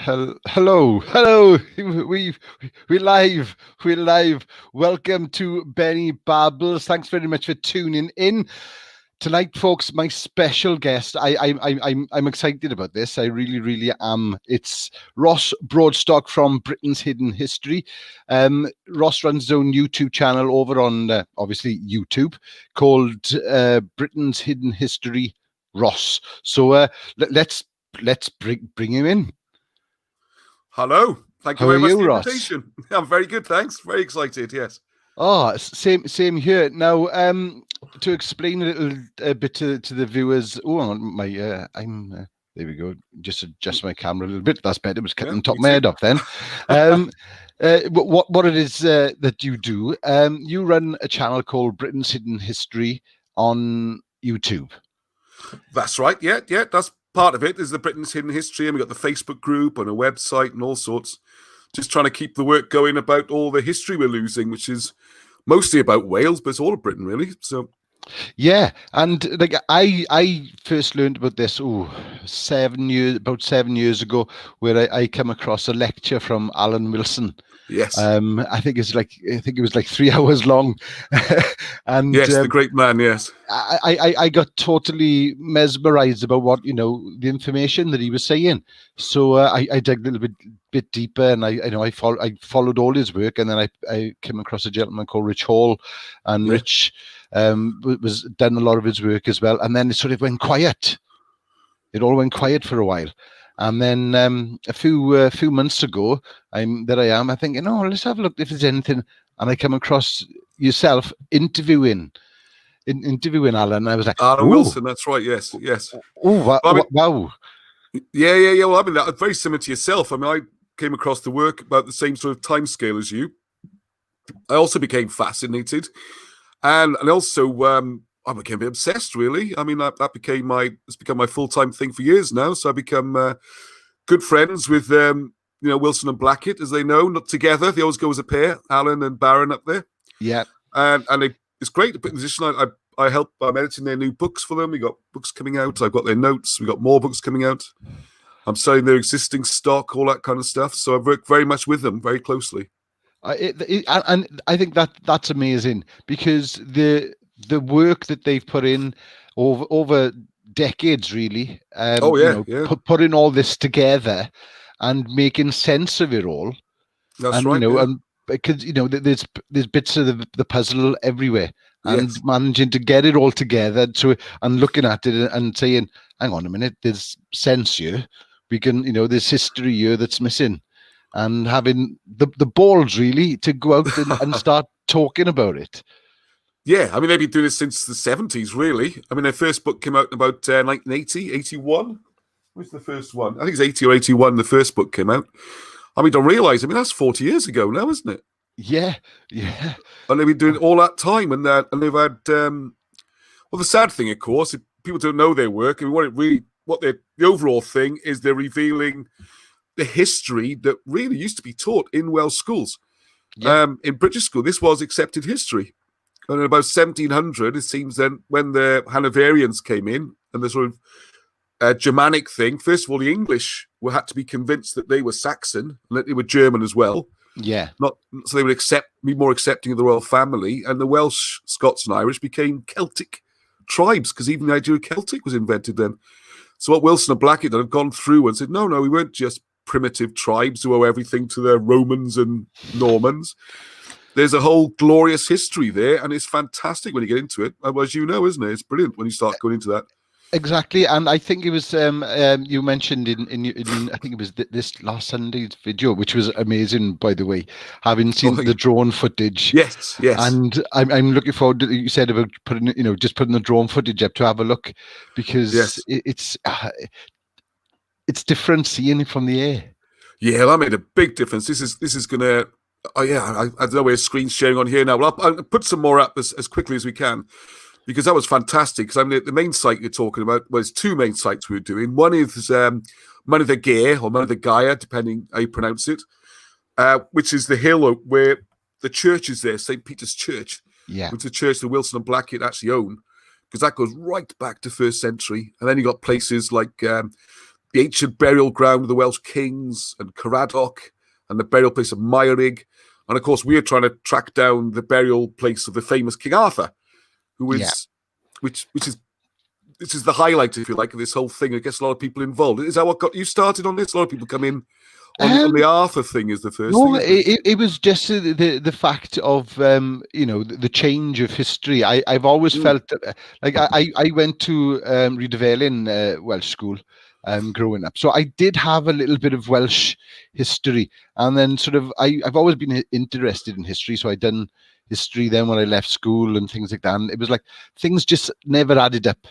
Hello. We're live. We're live. Welcome to Benney Babbles. Thanks very much for tuning in tonight, folks. My special guest. I'm excited about this. I really am. It's Ross Broadstock from Britain's Hidden History. Ross runs his own YouTube channel over on obviously YouTube called Britain's Hidden History Ross. So let's bring him in. Hello. Thank you How very are much you, for the Ross? invitation. I'm very good, thanks. Very excited, yes. Oh, same here. Now, to explain a little bit to the viewers. Oh, my, I'm there we go. Just adjust my camera a little bit. That's better. It was cutting the top of my head off then. What it is that you do? You run a channel called Britain's Hidden History on YouTube. That's right. Yeah. That's part of it. Is the Britain's Hidden History, and we've got the Facebook group and a website and all sorts. Just trying to keep the work going about all the history we're losing, which is mostly about Wales, but it's all of Britain, really. So, yeah, and like I first learned about this about 7 years ago, where I come across a lecture from Alan Wilson. yes. I think it was like 3 hours long, and yes, the great man. Yes. I got totally mesmerized about what the information that he was saying. So I dug a little bit deeper, and I followed all his work, and then I came across a gentleman called Rich Hall, and Rich was done a lot of his work as well, and then it sort of went quiet. It all went quiet for a while. And then a few months ago, I'm thinking, oh, let's have a look if there's anything. And I come across yourself interviewing Alan. I was like, Alan Wilson, that's right. Yes. Oh, wow. Yeah. Well, I mean, that's very similar to yourself. I mean, I came across the work about the same sort of time scale as you. I also became fascinated, and also I became a bit obsessed, really. I mean, it's become my full-time thing for years now. So I become good friends with, Wilson and Blackett, as they know, not together. They always go as a pair, Alan and Baron up there. Yeah. And it's great to put in a position. I'm editing their new books for them. We got books coming out. I've got their notes. We got more books coming out. I'm selling their existing stock, all that kind of stuff. So I've worked very much with them, very closely. And I think that's amazing, because the work that they've put in over decades, really. Putting all this together and making sense of it all. That's right. And because there's bits of the puzzle everywhere, and managing to get it all together and looking at it and saying, hang on a minute, there's sense here. We can, there's history here that's missing, and having the balls really to go out and start talking about it. Yeah, I mean, they've been doing this since the 70s, really. I mean, their first book came out in about 1980, 81. Where's the first one? I think it's 80 or 81, the first book came out. I mean, don't realise, that's 40 years ago now, isn't it? Yeah. And they've been doing all that time, and they've had... well, the sad thing, of course, if people don't know their work, and the overall thing is they're revealing the history that really used to be taught in Welsh schools. Yeah. In British school, this was accepted history. And in about 1700, it seems then, when the Hanoverians came in and the sort of Germanic thing, first of all, the English had to be convinced that they were Saxon and that they were German as well. Yeah. So they would be more accepting of the royal family. And the Welsh, Scots and Irish became Celtic tribes, because even the idea of Celtic was invented then. So what Wilson and Blackett have gone through and said, no, we weren't just primitive tribes who owe everything to the Romans and Normans. There's a whole glorious history there, and it's fantastic when you get into it. As you know, isn't it? It's brilliant when you start going into that. Exactly, and I think it was you mentioned in I think it was this last Sunday's video, which was amazing, by the way. Having seen the drone footage, yes, and I'm looking forward to, you said about putting the drone footage up to have a look, because it's different seeing it from the air. Yeah, that made a big difference. This is gonna. Oh yeah, I don't know where screen sharing on here now. Well, I'll put some more up as quickly as we can, because that was fantastic. Because I mean, the main site you're talking about, well, there's two main sites we were doing. One is Mân the Gair, or Mân the Gaia, depending how you pronounce it, which is the hill where the church is there, St. Peter's Church, which is a church that Wilson and Blackett actually own, because that goes right back to 1st century. And then you got places like the ancient burial ground of the Welsh kings and Caradoc, and the burial place of Meirig. And of course, we're trying to track down the burial place of the famous King Arthur, who is, which is the highlight, if you like, of this whole thing. It gets a lot of people involved. Is that what got you started on this? A lot of people come in on the Arthur thing is the first no, thing. it was just the fact of the change of history. I've always felt that, like I went to Rhydyfelin Welsh school growing up, so I did have a little bit of Welsh history, and then sort of I've always been interested in history, so I done history then when I left school and things like that. And it was like things just never added up.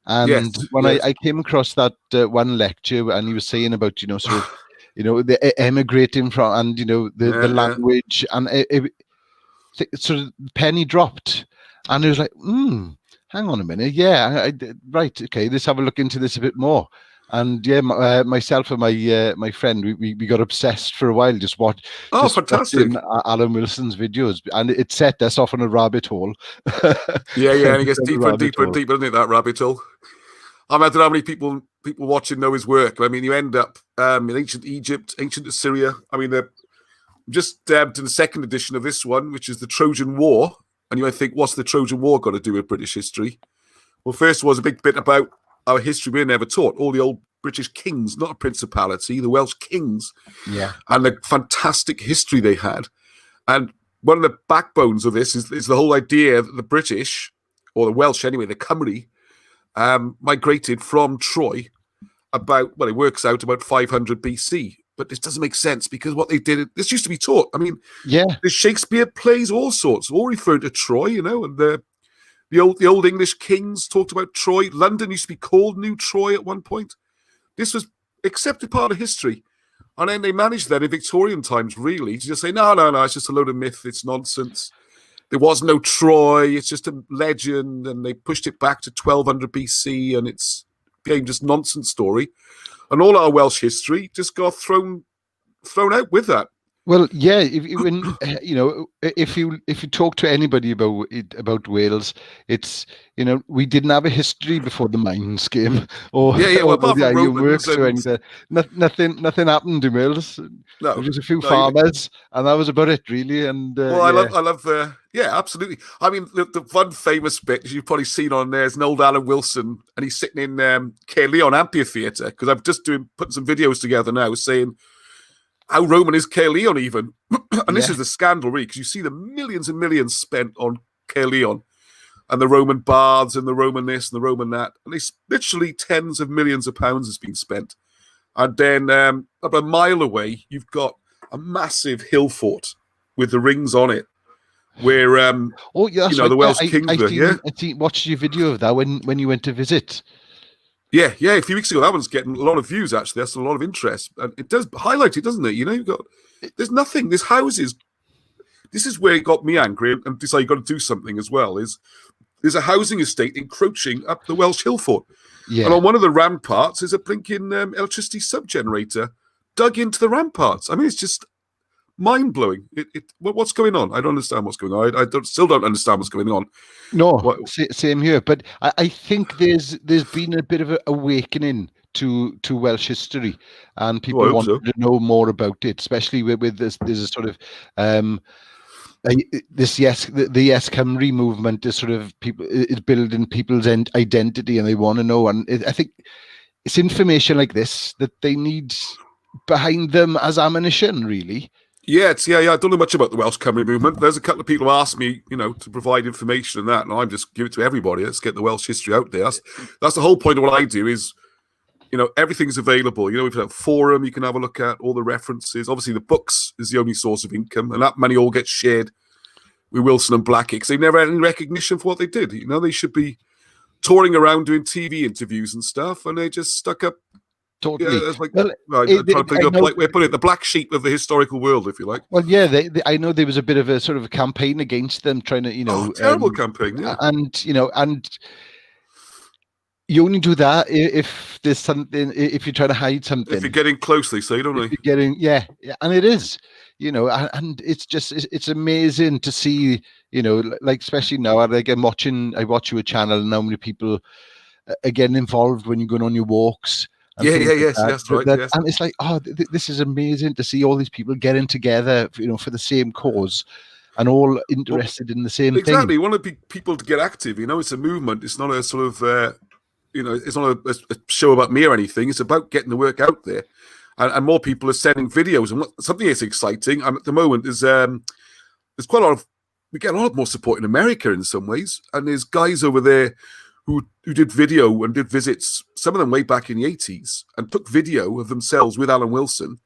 And when I came across that one lecture, and he was saying about sort of the emigrating from, and the language, and sort of penny dropped, and it was like, hang on a minute, right, okay, let's have a look into this a bit more. And myself and my friend, we got obsessed for a while, just fantastic, watching Alan Wilson's videos, and it set us off on a rabbit hole. And it gets deeper and deeper and deeper, doesn't it, that rabbit hole? I don't know how many people watching know his work. I mean, you end up in ancient Egypt, ancient Assyria. I mean, just to the second edition of this one, which is the Trojan War. And you might think, what's the Trojan War got to do with British history? Well, first was a big bit about our history we never taught. All the old British kings, not a principality, the Welsh kings. Yeah. And the fantastic history they had. And one of the backbones of this is the whole idea that the British, or the Welsh anyway, the Cymry, migrated from Troy it works out about 500 BC. But this doesn't make sense because what they did, this used to be taught. I mean, there's Shakespeare plays, all sorts, all referring to Troy, and the old English kings talked about Troy. London used to be called New Troy at one point. This was accepted part of history. And then they managed that in Victorian times, really, to just say, no, it's just a load of myth, it's nonsense. There was no Troy, it's just a legend, and they pushed it back to 1200 BC, and it's became just nonsense story. And all our Welsh history just got thrown out with that. Well, yeah. If you talk to anybody about Wales, it's we didn't have a history before the mines came, or the iron works or anything. Nothing happened in Wales. No, just a few farmers, and that was about it, really. And I love absolutely. I mean, the one famous bit you've probably seen on there is an old Alan Wilson, and he's sitting in Caerleon Amphitheatre, because I'm just putting some videos together now saying how Roman is Caerleon even. And this is the scandal, really, because you see the millions and millions spent on Caerleon and the Roman baths and the Roman this and the Roman that. And it's literally tens of millions of pounds has been spent. And then about a mile away, you've got a massive hill fort with the rings on it, where the Welsh kings were. I watched your video of that when you went to visit. Yeah, a few weeks ago, that one's getting a lot of views, actually. That's a lot of interest. And it does highlight it, doesn't it? There's nothing, there's houses. This is where it got me angry and decided you've got to do something as well, is there's a housing estate encroaching up the Welsh hill fort. Yeah. And on one of the ramparts is a blinking electricity sub-generator dug into the ramparts. I mean, it's just mind-blowing. What's going on? I don't understand what's going on. I still don't understand what's going on. No, same here. But I think there's been a bit of an awakening to Welsh history, and people want to know more about it, especially with this. There's a sort of the Yes Cymru movement is sort of is building people's identity, and they want to know. And I think it's information like this that they need behind them as ammunition, really. Yeah, I don't know much about the Welsh Cymru movement. There's a couple of people who ask me, to provide information and that, and I'm just give it to everybody. Let's get the Welsh history out there. That's the whole point of what I do is, everything's available. We've got a forum you can have a look at, all the references. Obviously, the books is the only source of income, and that money all gets shared with Wilson and Blackie, because they've never had any recognition for what they did. They should be touring around doing TV interviews and stuff, and they just stuck up. Totally. Yeah, it's like, I'm trying to think of a polite way to put it, the black sheep of the historical world, if you like. Well, yeah, I know there was a bit of a sort of a campaign against them, trying to, terrible campaign, yeah. And you only do that if there's something, if you're trying to hide something. If you're getting close, they say, don't they? Yeah, and it is, and it's just, it's amazing to see, like, especially now, like I watch your channel, and how many people are getting involved when you're going on your walks. and things like yes, that. that's right. That, Yes. and it's like, oh, this is amazing to see all these people getting together, for the same cause, and all interested in the same Exactly. thing. You want people to get active. It's a movement. It's not a sort of it's not a show about me or anything. It's about getting the work out there, and more people are sending videos. And something that's exciting at the moment is there's quite a lot of we get a lot more support in America in some ways, and there's guys over there who did video and did visits. Some of them way back in the 80s, and took video of themselves with Alan Wilson.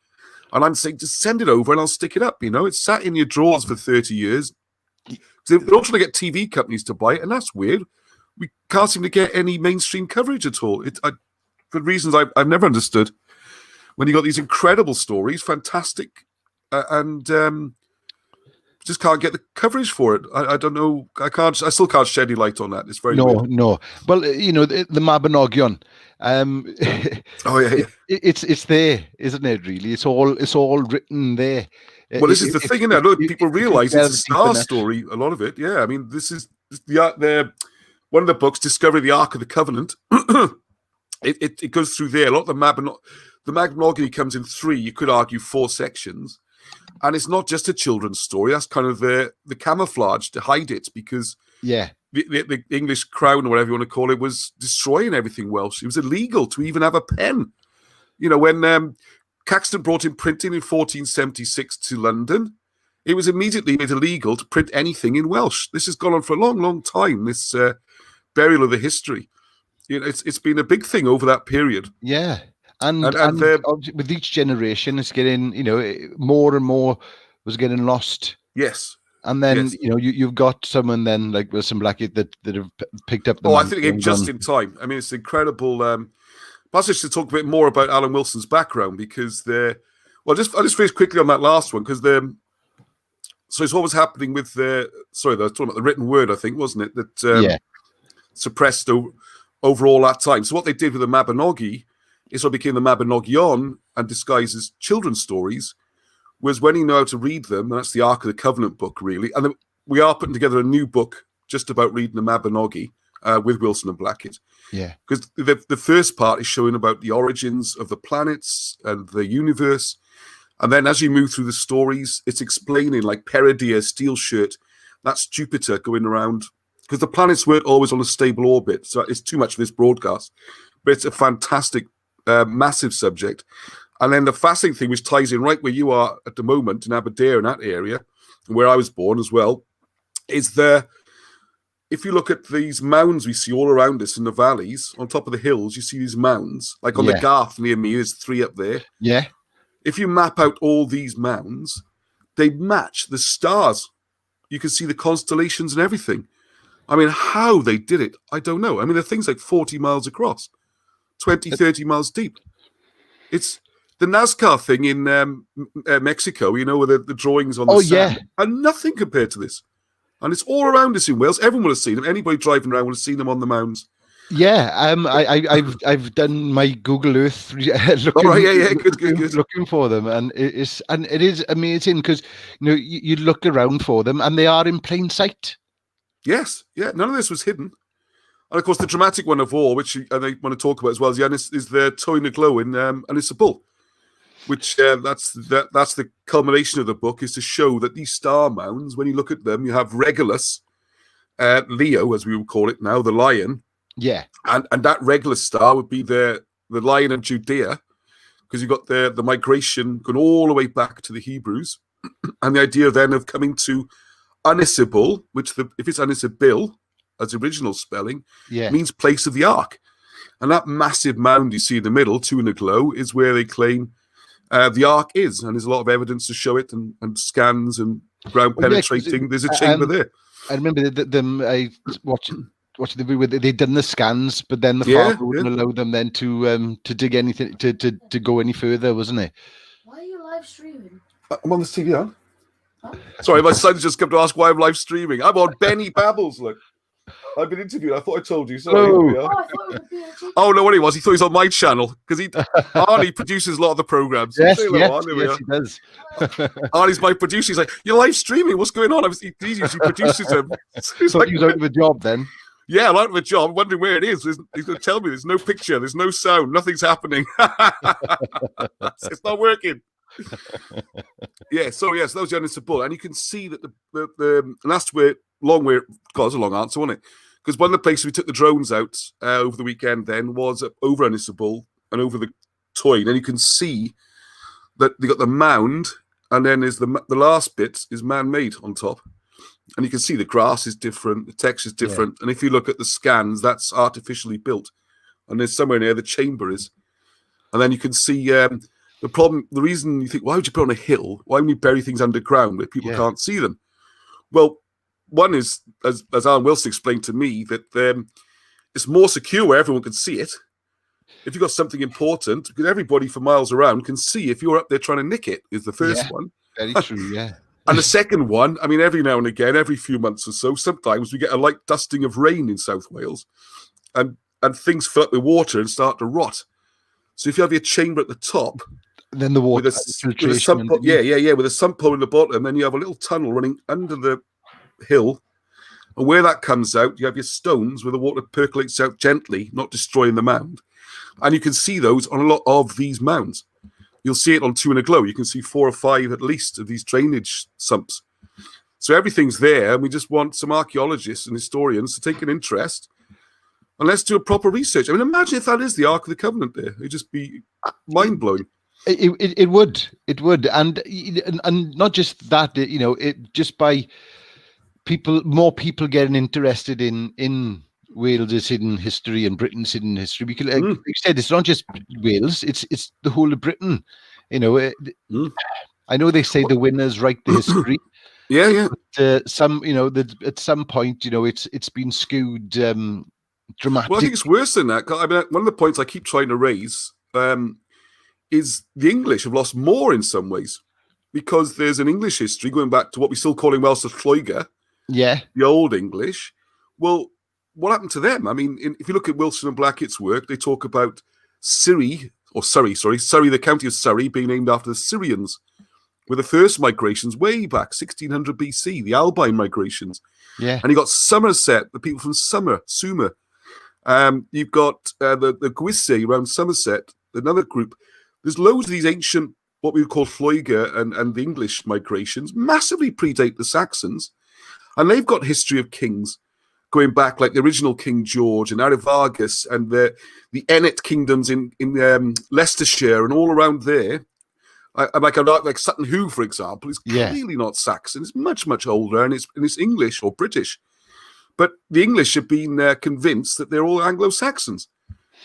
And I'm saying, just send it over and I'll stick it up. It's sat in your drawers for 30 years. They're all trying to get TV companies to buy it, and that's weird. We can't seem to get any mainstream coverage at all. For reasons I've never understood. When you got these incredible stories, fantastic, and just can't get the coverage for it. I don't know. I still can't shed any light on that. It's very weird. No. Well, the Mabinogion. Oh yeah. It's there, isn't it? Really, it's all written there. Well, this is the thing, isn't it? I don't think people realise it's a star story. A lot of it, yeah. I mean, this is the one of the books, Discovery of the Ark of the Covenant. it goes through there. A lot of the Mabinogion comes in 3. You could argue 4 sections, and it's not just a children's story. That's kind of the camouflage to hide it, because the English crown, or whatever you want to call it, was destroying everything Welsh. It was illegal to even have a pen. When Caxton brought in printing in 1476 to London, it was immediately made illegal to print anything in Welsh. This has gone on for a long, long time, this burial of the history. It's been a big thing over that period. Yeah. And with each generation, it's getting, more and more was getting lost. Yes. And then, you've got someone then like Wilson Blackett that have picked up the I think it came just in time. I mean, it's incredible. Perhaps I should talk a bit more about Alan Wilson's background, because I'll just phrase quickly on that last one, because so it's what was happening with I was talking about the written word, I think, wasn't it? That suppressed over all that time. So what they did with the Mabinogi is what became the Mabinogion, and disguised as children's stories, was when you know how to read them, and that's the Ark of the Covenant book, really. And then we are putting together a new book just about reading the Mabinogi with Wilson and Blackett. Yeah. Because the first part is showing about the origins of the planets and the universe. And then as you move through the stories, it's explaining, like Peridea, Steel Shirt, that's Jupiter going around, because the planets weren't always on a stable orbit. So it's too much for this broadcast. But it's a fantastic, massive subject. And then the fascinating thing, which ties in right where you are at the moment in Aberdare, in that area, where I was born as well, is if you look at these mounds we see all around us in the valleys, on top of the hills, you see these mounds. Like on the Garth near me, there's 3 up there. Yeah. If you map out all these mounds, they match the stars. You can see the constellations and everything. I mean, how they did it, I don't know. I mean, there are things like 40 miles across, 20, 30 miles deep. It's the NASCAR thing in Mexico, with the drawings on the sand, and nothing compared to this. And it's all around us in Wales. Everyone will have seen them. Anybody driving around will have seen them on the mounds. Yeah, I've done my Google Earth looking for them, and it is amazing, because you look around for them and they are in plain sight. Yes, yeah, none of this was hidden. And of course, the dramatic one of all, which I want to talk about as well, is the Toy na Glo in Ynysybwl, which that's the culmination of the book, is to show that these star mounds, when you look at them, you have Regulus, Leo, as we would call it now, the lion. Yeah. And that Regulus star would be the lion of Judea, because you've got the migration going all the way back to the Hebrews, and the idea then of coming to Ynysybwl, which if it's Ynysybwl as original spelling, means place of the ark. And that massive mound you see in the middle, Tú na Glo, is where they claim the ark is, and there's a lot of evidence to show it, and scans and ground penetrating. There's a chamber there. I remember I watched the video where they'd done the scans, but then the father wouldn't allow them then to dig anything to go any further, wasn't it? Why are you live streaming? I'm on the TV, huh? Sorry, my son's just come to ask why I'm live streaming. I'm on Benney Babbles, look. I've been interviewed. I thought I told you. Sorry. Oh, no, what he was. He thought he was on my channel, because Arnie produces a lot of the programs. Yes, he does. Arnie's my producer. He's like, "You're live streaming. What's going on?" He usually produces them. So he was out of a job then. Yeah, I like the job. I'm wondering where it is. He's going to tell me there's no picture, there's no sound, nothing's happening. It's not working. So that was Jonas Bull. And you can see that the last way, long way, God, it's a long answer, wasn't it? Because one of the places we took the drones out over the weekend then was over Bull and over the Toyne. And you can see that they got the mound, and then there's the last bit is man-made on top. And you can see the grass is different, the texture is different. Yeah. And if you look at the scans, that's artificially built. And there's somewhere near the chamber is. And then you can see the reason you think, why would you put on a hill? Why would you bury things underground where people can't see them? Well, one is, as Alan Wilson explained to me, that it's more secure where everyone can see it. If you've got something important, because everybody for miles around can see if you're up there trying to nick it, is the first one. Very true, yeah. And the second one, I mean, every now and again, every few months or so, sometimes we get a light dusting of rain in South Wales, and things fill up with water and start to rot. So if you have your chamber at the top, then the water with a sump hole, with a sump hole in the bottom, then you have a little tunnel running under the hill, and where that comes out, you have your stones where the water percolates out gently, not destroying the mound. And you can see those on a lot of these mounds. You'll see it on Two in a Glow. You can see 4 or 5 at least of these drainage sumps. So everything's there, and we just want some archaeologists and historians to take an interest, and let's do a proper research. I mean, imagine if that is the Ark of the Covenant there. It'd just be mind-blowing. It would. And not just that, it just by more people getting interested in Wales' hidden history and Britain's hidden history. Because, like you said, it's not just Wales; it's the whole of Britain. I know they say the winners write the history. Yeah. But, at some point, it's been skewed dramatically. Well, I think it's worse than that. I mean, one of the points I keep trying to raise is the English have lost more in some ways, because there's an English history going back to what we still call in Welsh the Lloegr, the Old English. Well, what happened to them? I mean, if you look at Wilson and Blackett's work, they talk about Surrey, the county of Surrey being named after the Syrians, with the first migrations way back, 1600 BC, the Alpine migrations. Yeah. And you got Somerset, the people from Sumer. You've got the Gwisse around Somerset, another group. There's loads of these ancient, what we would call Lloegr and the English migrations, massively predate the Saxons. And they've got history of kings going back, like the original King George and Arivagos and the Ennet kingdoms in Leicestershire and all around there. Like Sutton Hoo, for example, is clearly not Saxon. It's much, much older, and it's English or British. But the English have been convinced that they're all Anglo-Saxons.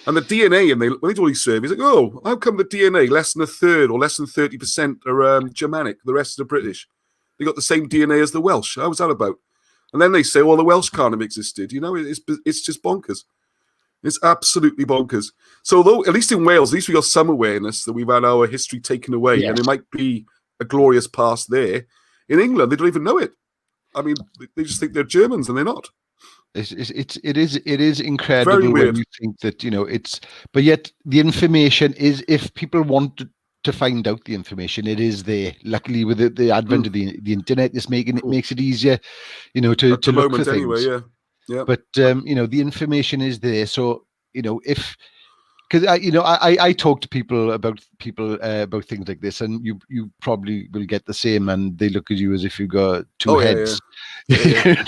And the DNA, and when they do all these surveys, like, oh, how come the DNA less than a third or less than 30% are Germanic, the rest are British? They got the same DNA as the Welsh. How was that about? And then they say, well, the Welsh can't have existed. It's just bonkers. It's absolutely bonkers. So although, at least in Wales, at least we got some awareness that we've had our history taken away, and it might be a glorious past there. In England, they don't even know it. I mean, they just think they're Germans, and they're not. It is incredible when you think that but yet the information is, if people want to find out the information, it is there. Luckily, with the advent of the internet, it makes it easier, to look for things. Anyway, yeah. But the information is there. So because I talk to people about things like this, and you probably will get the same, and they look at you as if you got two heads. Yeah.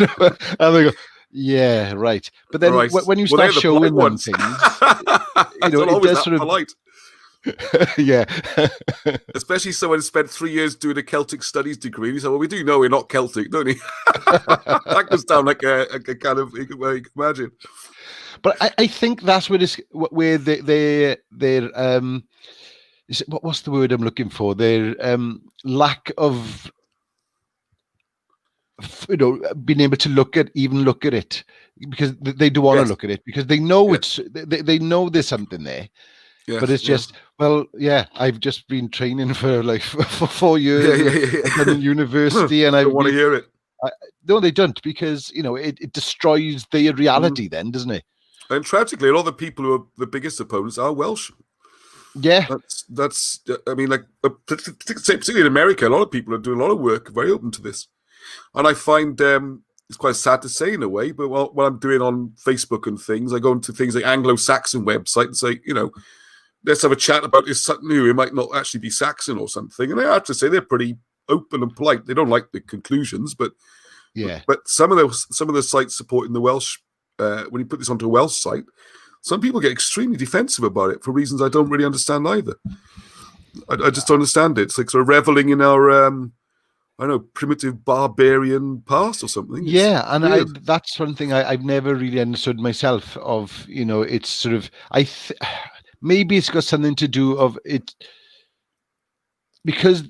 And they go, yeah, right. But then when you start showing them things, it does sort of polite. Yeah. Especially someone who spent 3 years doing a Celtic studies degree. He said, well, we do know we're not Celtic, don't we? That goes down like a kind of, you can imagine. But I think that's where they're what's the word I'm looking for? Their lack of being able to look at it, because they do want to look at it, because they know they know there's something there. Yes, but it's just, I've just been training for 4 years in university, and I don't want to hear it. No, they don't, because it destroys their reality then, doesn't it? And tragically, a lot of the people who are the biggest opponents are Welsh. Yeah, that's. I mean, particularly in America, a lot of people are doing a lot of work, very open to this. And I find it's quite sad to say in a way, but what I'm doing on Facebook and things, I go into things like Anglo-Saxon website and say, let's have a chat about this something new. It might not actually be Saxon or something. And I have to say they're pretty open and polite. They don't like the conclusions, but some of the sites supporting the Welsh, when you put this onto a Welsh site, some people get extremely defensive about it for reasons I don't really understand either. I just don't understand it. It's like sort of reveling in our I don't know, primitive barbarian past or something. Yeah, and that's one thing I've never really understood myself of, it's sort of, maybe it's got something to do of it, because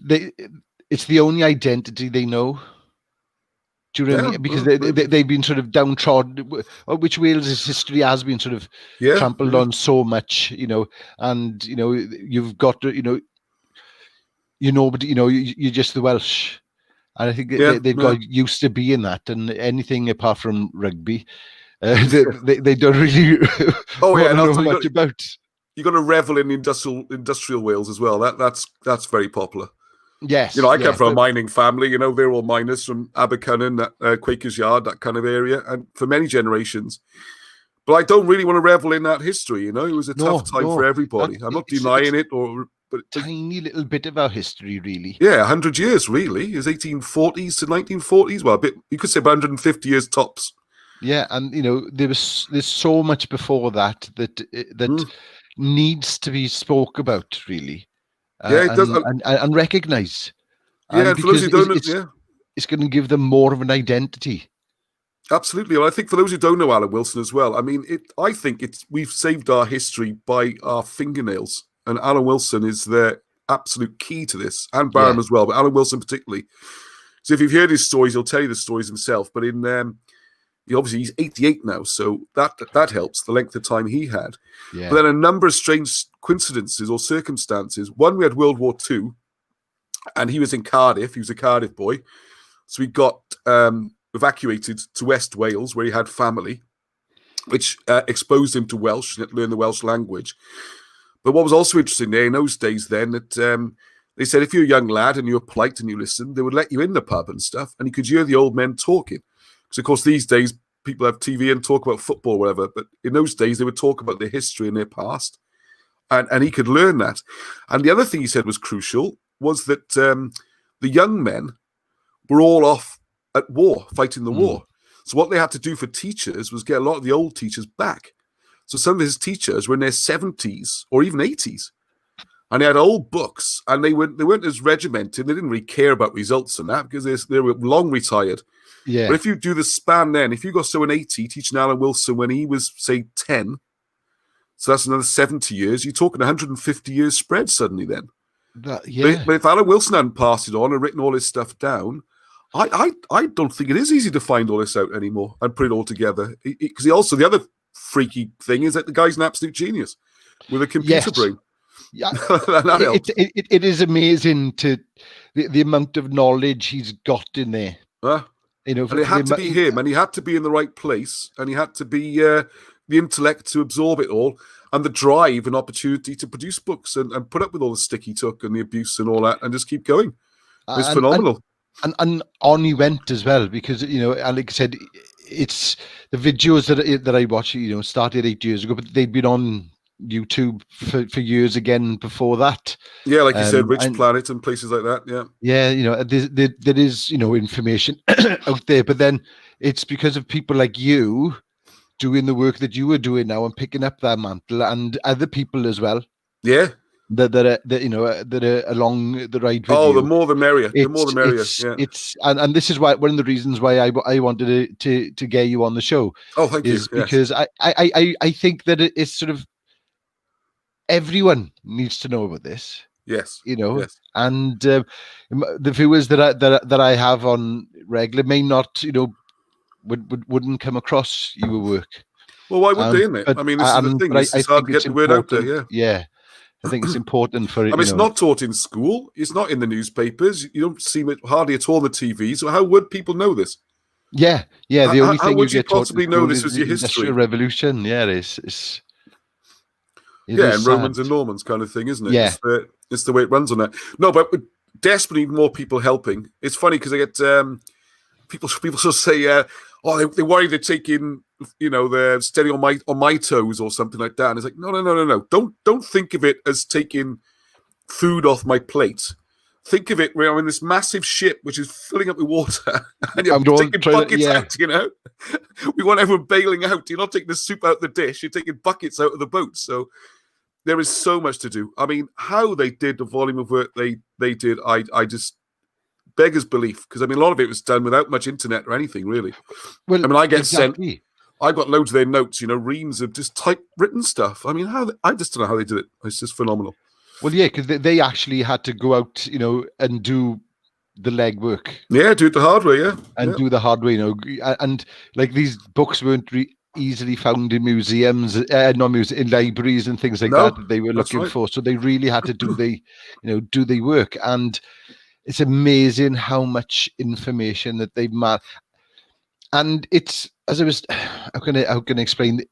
it's the only identity they know. Do you know what I mean? Because they've been sort of downtrodden, which Wales's history has been sort of trampled on so much, and, you've got to, but, you're just the Welsh. And I think they've got used to being that, and anything apart from rugby, they don't really know much about. You got to revel in industrial Wales as well. That's very popular. Yes, I come from a mining family. They're all miners from Abercynon, Quakers Yard, that kind of area, and for many generations. But I don't really want to revel in that history. It was a tough time for everybody. I'm not denying it, but tiny little bit of our history, really. Yeah, 100 years, really. It's 1840s to 1940s. Well, you could say about 150 years tops. Yeah, and there's so much before that needs to be spoke about, really. It does, and recognise. Yeah, and for those who don't, it's going to give them more of an identity. Absolutely, and I think for those who don't know Alan Wilson as well, I mean, I think we've saved our history by our fingernails. And Alan Wilson is the absolute key to this, and Barham as well, but Alan Wilson particularly. So if you've heard his stories, he'll tell you the stories himself. But obviously he's 88 now, so that helps, the length of time he had. Yeah. But then a number of strange coincidences or circumstances. One, we had World War II, and he was in Cardiff. He was a Cardiff boy. So he got evacuated to West Wales, where he had family, which exposed him to Welsh. He had to learn the Welsh language. But what was also interesting there in those days then, that they said if you're a young lad and you were polite and you listened, they would let you in the pub and stuff, and you could hear the old men talking. Because, of course, these days people have TV and talk about football or whatever, but in those days they would talk about their history and their past, and he could learn that. And the other thing he said was crucial was that the young men were all off at war, fighting the war. So what they had to do for teachers was get a lot of the old teachers back. So some of his teachers were in their 70s or even 80s, and they had old books, and they weren't as regimented. They didn't really care about results and that because they were long retired. Yeah. But if you do the span then, if you got someone 80 teaching Alan Wilson when he was, say, 10, so that's another 70 years, you're talking 150 years spread suddenly then. But if Alan Wilson hadn't passed it on and written all his stuff down, I don't think it is easy to find all this out anymore and put it all together. Because the other freaky thing is that the guy's an absolute genius with a computer brain. Yeah, it is amazing to the amount of knowledge he's got in there. And it had to be him, and he had to be in the right place, and he had to be the intellect to absorb it all, and the drive and opportunity to produce books and put up with all the stick he took and the abuse and all that, and just keep going. It's phenomenal. And on he went as well, because and like I said, it's the videos that I watch. Started 8 years ago, but they've been on YouTube for years again before that. Yeah, like you said, Rich Planet and places like that. Yeah, there is information out there, but then it's because of people like you doing the work that you are doing now and picking up that mantle, and other people as well. Yeah. That are along the ride with you. Oh, the more the merrier. The more the merrier. It's and this is why one of the reasons why I wanted to get you on the show. Oh, thank you. Because I think that it's sort of everyone needs to know about this. Yes. Yes. And the viewers that I have on regular may not wouldn't come across your work. Well, why would they, in it? I mean, this is the thing. It's hard to get the word out there. Yeah. I think it's important for it. I mean, it's not taught in school. It's not in the newspapers. You don't see it hardly at all on the TV. So how would people know this? Yeah. The only thing you get possibly know this was your history. Industrial Revolution. Yeah, it's and sad. Romans and Normans kind of thing, isn't it? Yeah. It's the way it runs on that. No, but desperately more people helping. It's funny because I get people sort of say, oh, they worry they're taking, they're steady on my toes or something like that. And it's like, no. Don't think of it as taking food off my plate. Think of it where I'm in this massive ship which is filling up with water, and you're taking buckets out. We want everyone bailing out. You're not taking the soup out the dish. You're taking buckets out of the boat. So there is so much to do. I mean, how they did the volume of work they did, I just beggars belief, because I mean, a lot of it was done without much internet or anything, really. Well, I mean, I get sent. I've got loads of their notes, reams of just typewritten stuff. I mean, I just don't know how they did it. It's just phenomenal. Well, yeah, because they actually had to go out, and do the legwork. Yeah, do it the hard way, yeah. And do the hard way, And like these books weren't easily found in museums, in libraries and things like that they were looking for. So they really had to do the work. And it's amazing how much information that they've made. And it's, as I was, how can I explain?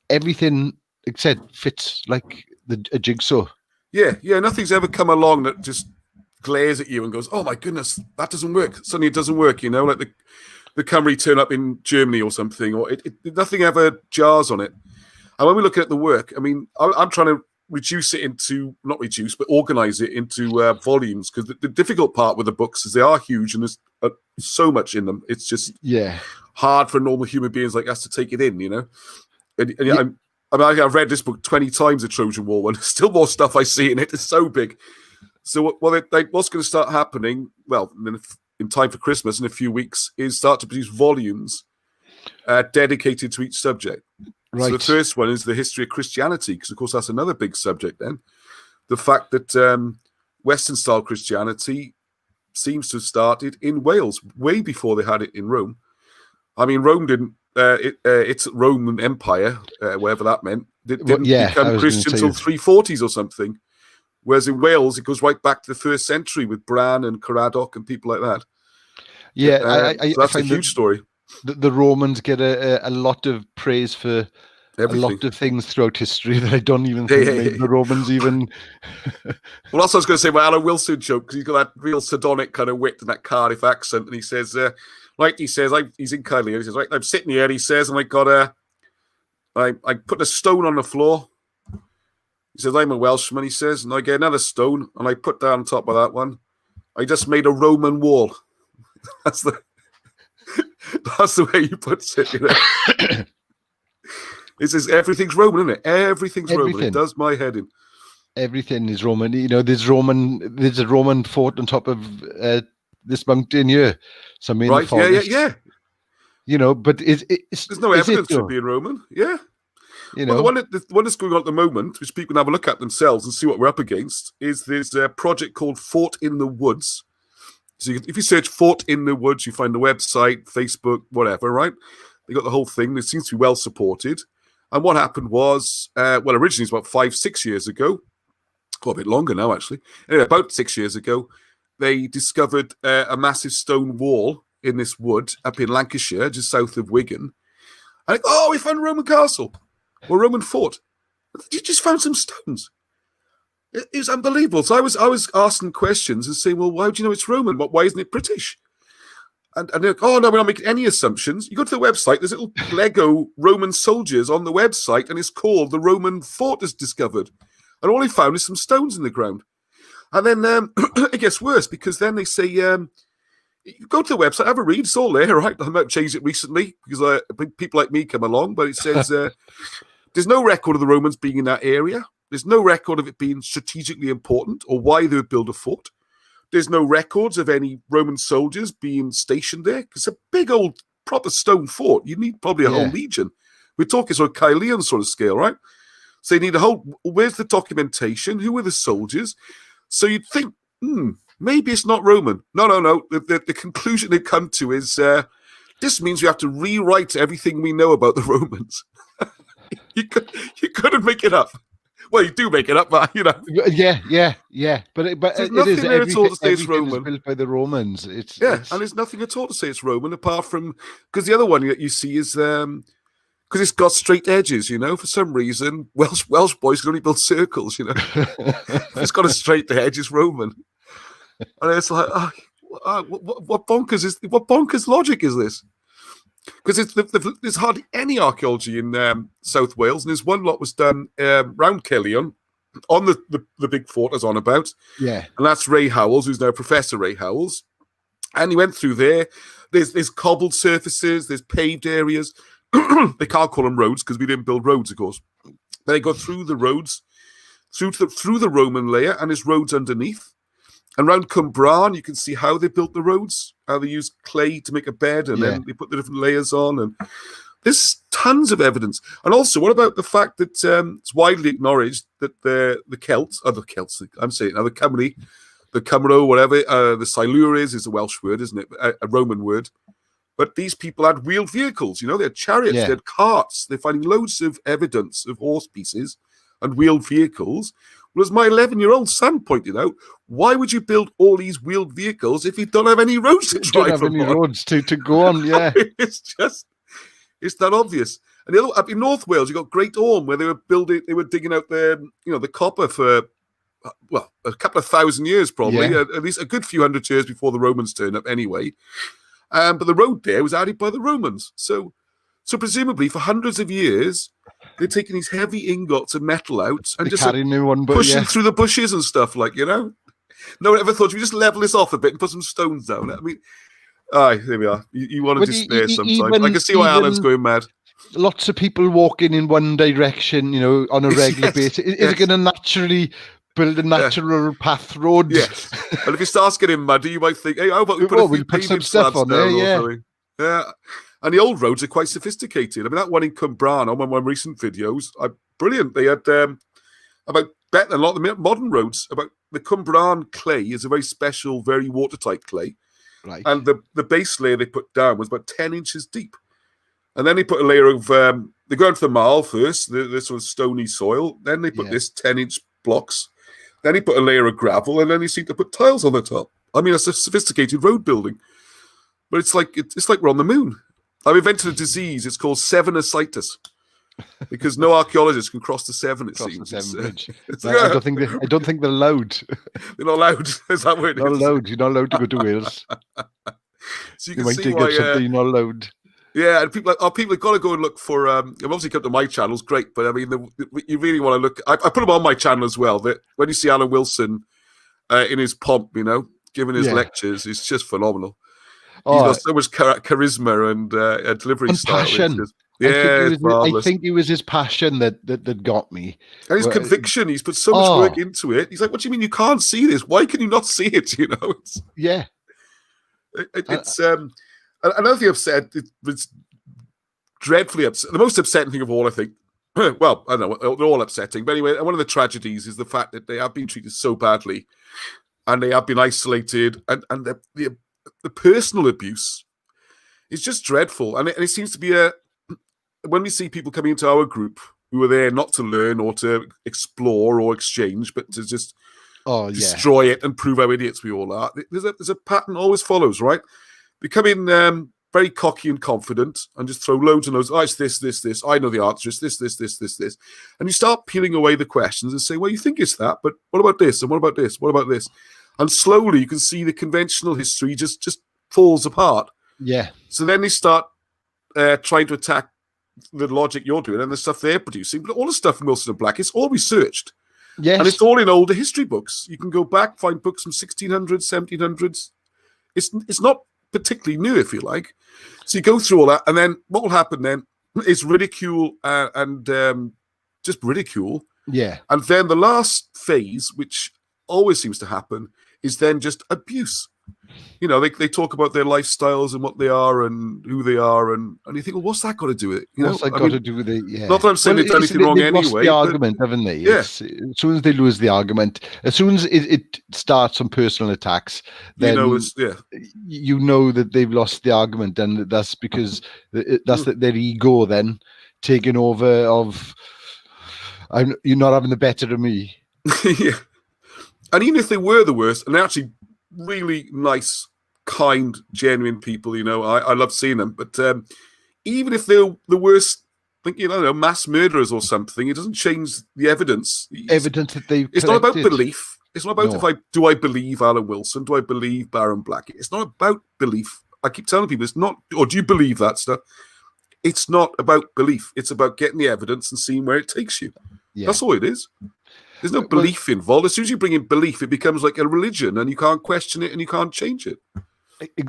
Everything, like I said, fits like a jigsaw. Yeah, nothing's ever come along that just glares at you and goes, oh my goodness, that doesn't work. Suddenly it doesn't work, like the Cymry turn up in Germany or something, or nothing ever jars on it. And when we're looking at the work, I mean, I'm trying to reduce it but organize it into volumes, because the difficult part with the books is they are huge and there's so much in them. It's just hard for normal human beings like us to take it in, And I've read this book 20 times, The Trojan War, and there's still more stuff I see in it. It's so big. So what's going to start happening, well, in time for Christmas in a few weeks, is start to produce volumes dedicated to each subject. Right. So the first one is the history of Christianity, because, of course, that's another big subject then. The fact that Western-style Christianity seems to have started in Wales way before they had it in Rome. I mean, Rome didn't. It's Roman Empire, whatever that meant, didn't become Christian until 340s or something. Whereas in Wales, it goes right back to the 1st century with Bran and Caradoc and people like that. Yeah, so that's a huge story. The Romans get a lot of praise for everything. A lot of things throughout history that I don't even think made the Romans even. Well, also I was going to say my Alan Wilson joke, because he's got that real sardonic kind of wit and that Cardiff accent, and he says, he's in Kylie, and he says, right, I'm sitting here, and he says, and I put a stone on the floor. He says, I'm a Welshman, he says, and I get another stone, and I put down on top of that one. I just made a Roman wall. That's the way he puts it, It says everything's Roman, isn't it? Everything's Roman. It does my head in. Everything is Roman. There's a Roman fort on top of this mountain here. So right, yeah. But there's no evidence of being Roman. Yeah. Well, the one that's going on at the moment, which people can have a look at themselves and see what we're up against, is there's a project called Fort in the Woods. So if you search Fort in the Woods, you find the website, Facebook, whatever, right? They got the whole thing. It seems to be well supported. And what happened was, originally it was about 5-6 years ago, quite a bit longer now, actually. Anyway, about 6 years ago, they discovered a massive stone wall in this wood up in Lancashire, just south of Wigan. And we found a Roman castle or Roman fort. You just found some stones. It was unbelievable. So I was asking questions and saying, well, why do you know it's Roman? Why isn't it British? And they're like, oh, no, we're not making any assumptions. You go to the website, there's little Lego Roman soldiers on the website, and it's called the Roman Fort is discovered. And all they found is some stones in the ground. And then it gets worse, because then they say, you go to the website, have a read, it's all there, right? I might have changed it recently, because people like me come along, but it says there's no record of the Romans being in that area. There's no record of it being strategically important or why they would build a fort. There's no records of any Roman soldiers being stationed there. It's a big old proper stone fort. You need probably a whole legion. We're talking sort of Kylean sort of scale, right? So you need a whole, where's the documentation? Who are the soldiers? So you'd think, maybe it's not Roman. No. The conclusion they've come to is this means we have to rewrite everything we know about the Romans. You couldn't make it up. Well, you do make it up, but Yeah. But there's nothing there at all to say it's Roman. Built by the Romans. And there's nothing at all to say it's Roman, apart from because the other one that you see is because it's got straight edges. For some reason, Welsh boys can only build circles. It's got a straight edge. It's Roman, and it's like, what bonkers logic is this? because there's hardly any archaeology in South Wales, and there's one lot was done round Cellion on the big fort I was on about. Yeah. And that's Ray Howells, who's now Professor Ray Howells. And he went through there. There's cobbled surfaces, there's paved areas. They can't call them roads because we didn't build roads, of course. They go through the roads, through the Roman layer, and there's roads underneath. And around Cwmbran, you can see how they built the roads, how they used clay to make a bed, and then they put the different layers on. And there's tons of evidence. And also, what about the fact that it's widely acknowledged that the Celts, I'm saying now, the Cymru, the Cymro, whatever, the Silures is a Welsh word, isn't it? A Roman word. But these people had wheeled vehicles, they had chariots, they had carts. They're finding loads of evidence of horse pieces and wheeled vehicles. Well, as my 11-year-old son pointed out, why would you build all these wheeled vehicles if you don't have any roads to drive don't have any roads to go on, yeah. It's that obvious. And the other, up in North Wales, you got Great Orme, where they were digging out the copper for, well, a couple of thousand years probably, at least a good few hundred years before the Romans turned up anyway. But the road there was added by the Romans. So presumably for hundreds of years, they're taking these heavy ingots of metal out and just pushing through the bushes and stuff, No one ever thought, should we just level this off a bit and put some stones down? I mean, there we are. You want to despair sometimes. I can see why Alan's going mad. Lots of people walking in one direction, on a regular basis. Is it going to naturally build a natural path road? Yes. And if it starts getting muddy, you might think, hey, how about we put some stuff on there? Yeah. And the old roads are quite sophisticated. I mean, that one in Cwmbran on one of my recent videos, brilliant. They had about better than a lot of the modern roads. About the Cwmbran clay is a very special, very watertight clay. Right. And the base layer they put down was about 10 inches deep. And then they put a layer of, they go into the marl first, the sort of stony soil. Then they put this 10-inch blocks. Then he put a layer of gravel, and then he seemed to put tiles on the top. I mean, it's a sophisticated road building. But it's like we're on the moon. I've invented a disease. It's called Severnositis, because no archaeologist can cross the Severn. It seems. The Severn Bridge. I don't think they're allowed. They're not allowed. Is that what it is? Not allowed. You're not allowed to go to Wales. So you can see why. Something you're not allowed. Yeah, and people have got to go and look for. You've obviously come to my channel, it's great, but I mean, you really want to look. I put them on my channel as well. That when you see Alan Wilson in his pomp, giving his lectures, it's just phenomenal. He's got so much charisma and delivery style. Passion. I think it was his passion that got me. And his conviction. He's put so much work into it. He's like, what do you mean you can't see this? Why can you not see it? It's another thing I've said, it's dreadfully upset. The most upsetting thing of all, I think, well, I don't know, they're all upsetting. But anyway, one of the tragedies is the fact that they have been treated so badly and they have been isolated, and the personal abuse is just dreadful. And it seems to be when we see people coming into our group who are there not to learn or to explore or exchange, but to just destroy it and prove how idiots we all are. There's a pattern always follows, right? They come in very cocky and confident and just throw loads and loads. Oh, it's this. I know the answer. It's this. And you start peeling away the questions and say, well, you think it's that, but what about this? And what about this? What about this? And slowly you can see the conventional history just falls apart. Yeah. So then they start trying to attack the logic you're doing and the stuff they're producing. But all the stuff from Wilson and Black, it's all researched. Yes. And it's all in older history books. You can go back, find books from 1600s, 1700s. It's not particularly new, if you like. So you go through all that, and then what will happen then is ridicule and just ridicule. Yeah. And then the last phase, which always seems to happen, is then just abuse. They talk about their lifestyles and what they are and who they are, and you think, well, what's that got to do with it? What's that got to do with it? Yeah. Not that I'm saying they've done anything wrong anyway. They've lost the argument, haven't they? Yeah. As soon as they lose the argument, as soon as it starts on personal attacks, then you know that they've lost the argument, and that's because that's their ego then taking over of you're not having the better of me. Yeah. And even if they were the worst, and they're actually really nice, kind, genuine people, I love seeing them. But even if they're the worst, mass murderers or something, it doesn't change the evidence. Evidence that they've It's not about belief. It's not about do I believe Alan Wilson? Do I believe Baron Blackett? It's not about belief. I keep telling people it's not, or do you believe that stuff? It's not about belief. It's about getting the evidence and seeing where it takes you. Yeah. That's all it is. There's no belief involved. As soon as you bring in belief, it becomes like a religion, and you can't question it and you can't change it.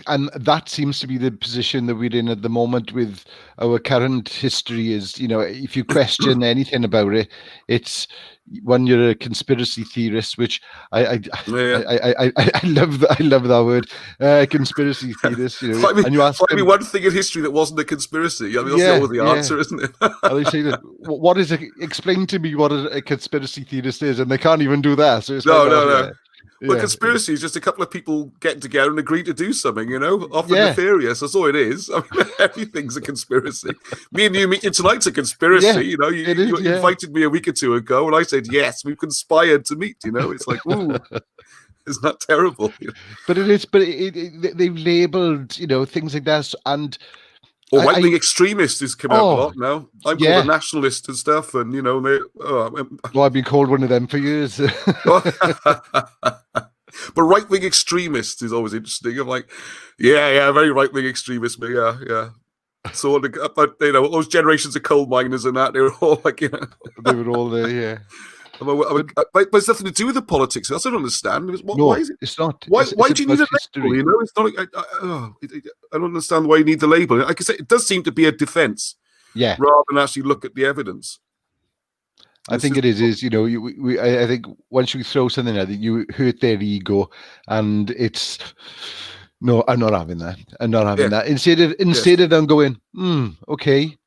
And that seems to be the position that we're in at the moment with our current history is, if you question anything about it, it's when you're a conspiracy theorist, which I love that. I love that word, conspiracy theorist. And you ask me one thing in history that wasn't a conspiracy. I mean, that's always the answer, isn't it? And they say that, what is explain to me what a conspiracy theorist is, and they can't even do that. So it's no. Well, conspiracy is just a couple of people getting together and agree to do something, often nefarious. That's all it is. I mean, everything's a conspiracy. Me and you meeting tonight's a conspiracy. Yeah, you invited me a week or two ago, and I said, yes, we've conspired to meet. It's like, ooh, isn't that terrible? But it is. But they've labelled, things like that, and. Or right-wing extremists has come out a lot now. I'm called a nationalist and stuff, and I've been called one of them for years. But right-wing extremist is always interesting. I'm like, very right-wing extremist, but yeah. So, but those generations of coal miners and that, they were all like, they were all there, yeah. But it's nothing to do with the politics. That's what I don't understand. Why is it? It's not. Why do you need a label? It's not. I don't understand why you need the label. Like I say, it does seem to be a defense, rather than actually look at the evidence. I think it is. I think once you throw something at it, you hurt their ego, and it's no. I'm not having that. I'm not having that. Instead of them going, okay,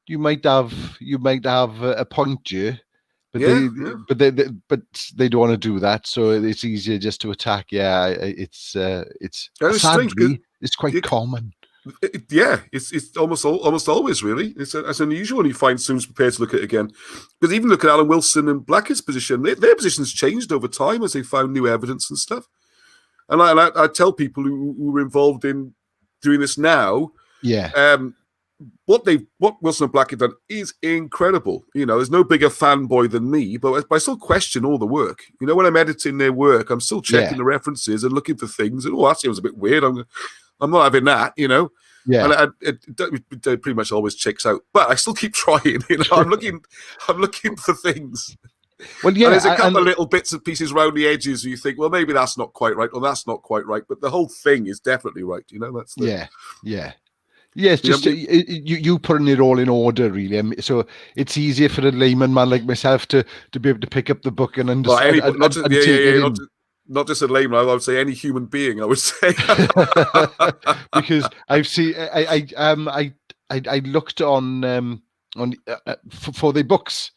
you might have a point here. But they don't want to do that, so it's easier just to attack. Yeah, it's sadly, it's quite common. It's almost always really. It's unusual when you find students prepared to look at it again. Because even look at Alan Wilson and Blackett's position, their positions changed over time as they found new evidence and stuff. And I tell people who are involved in doing this now, what Wilson and Blackett done is incredible. There's no bigger fanboy than me, but I still question all the work. When I'm editing their work, I'm still checking the references and looking for things. And that seems a bit weird. I'm not having that. And it pretty much always checks out. But I still keep trying. I'm looking for things. Well, yeah, and there's a couple of little bits and pieces around the edges where you think, well, maybe that's not quite right, or that's not quite right, but the whole thing is definitely right. That's Yes, just you putting it all in order, really. So it's easier for a layman man like myself to be able to pick up the book and understand. Not just a layman, I would say any human being. I would say because I've seen I looked on for the books.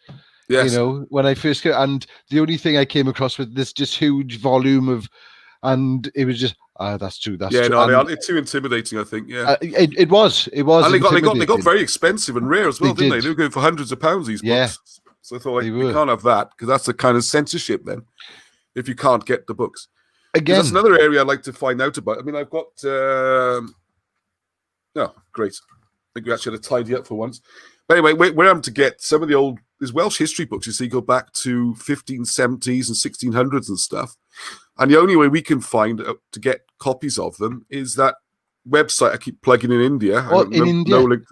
Yes. When I first got, and the only thing I came across with this just huge volume of, and it was just. That's true. That's true. It's too intimidating. I think. Yeah, it was. And they got very expensive and rare as well, didn't they? They were going for hundreds of pounds. These books. So I thought we can't have that because that's the kind of censorship then. If you can't get the books, again, that's another area I'd like to find out about. I mean, I've got. Great. I think we actually had to tidy up for once. But anyway, we're able to get some of the old. There's Welsh history books. You see, go back to 1570s and 1600s and stuff. And the only way we can find to get copies of them is that website I keep plugging in India. India? No link.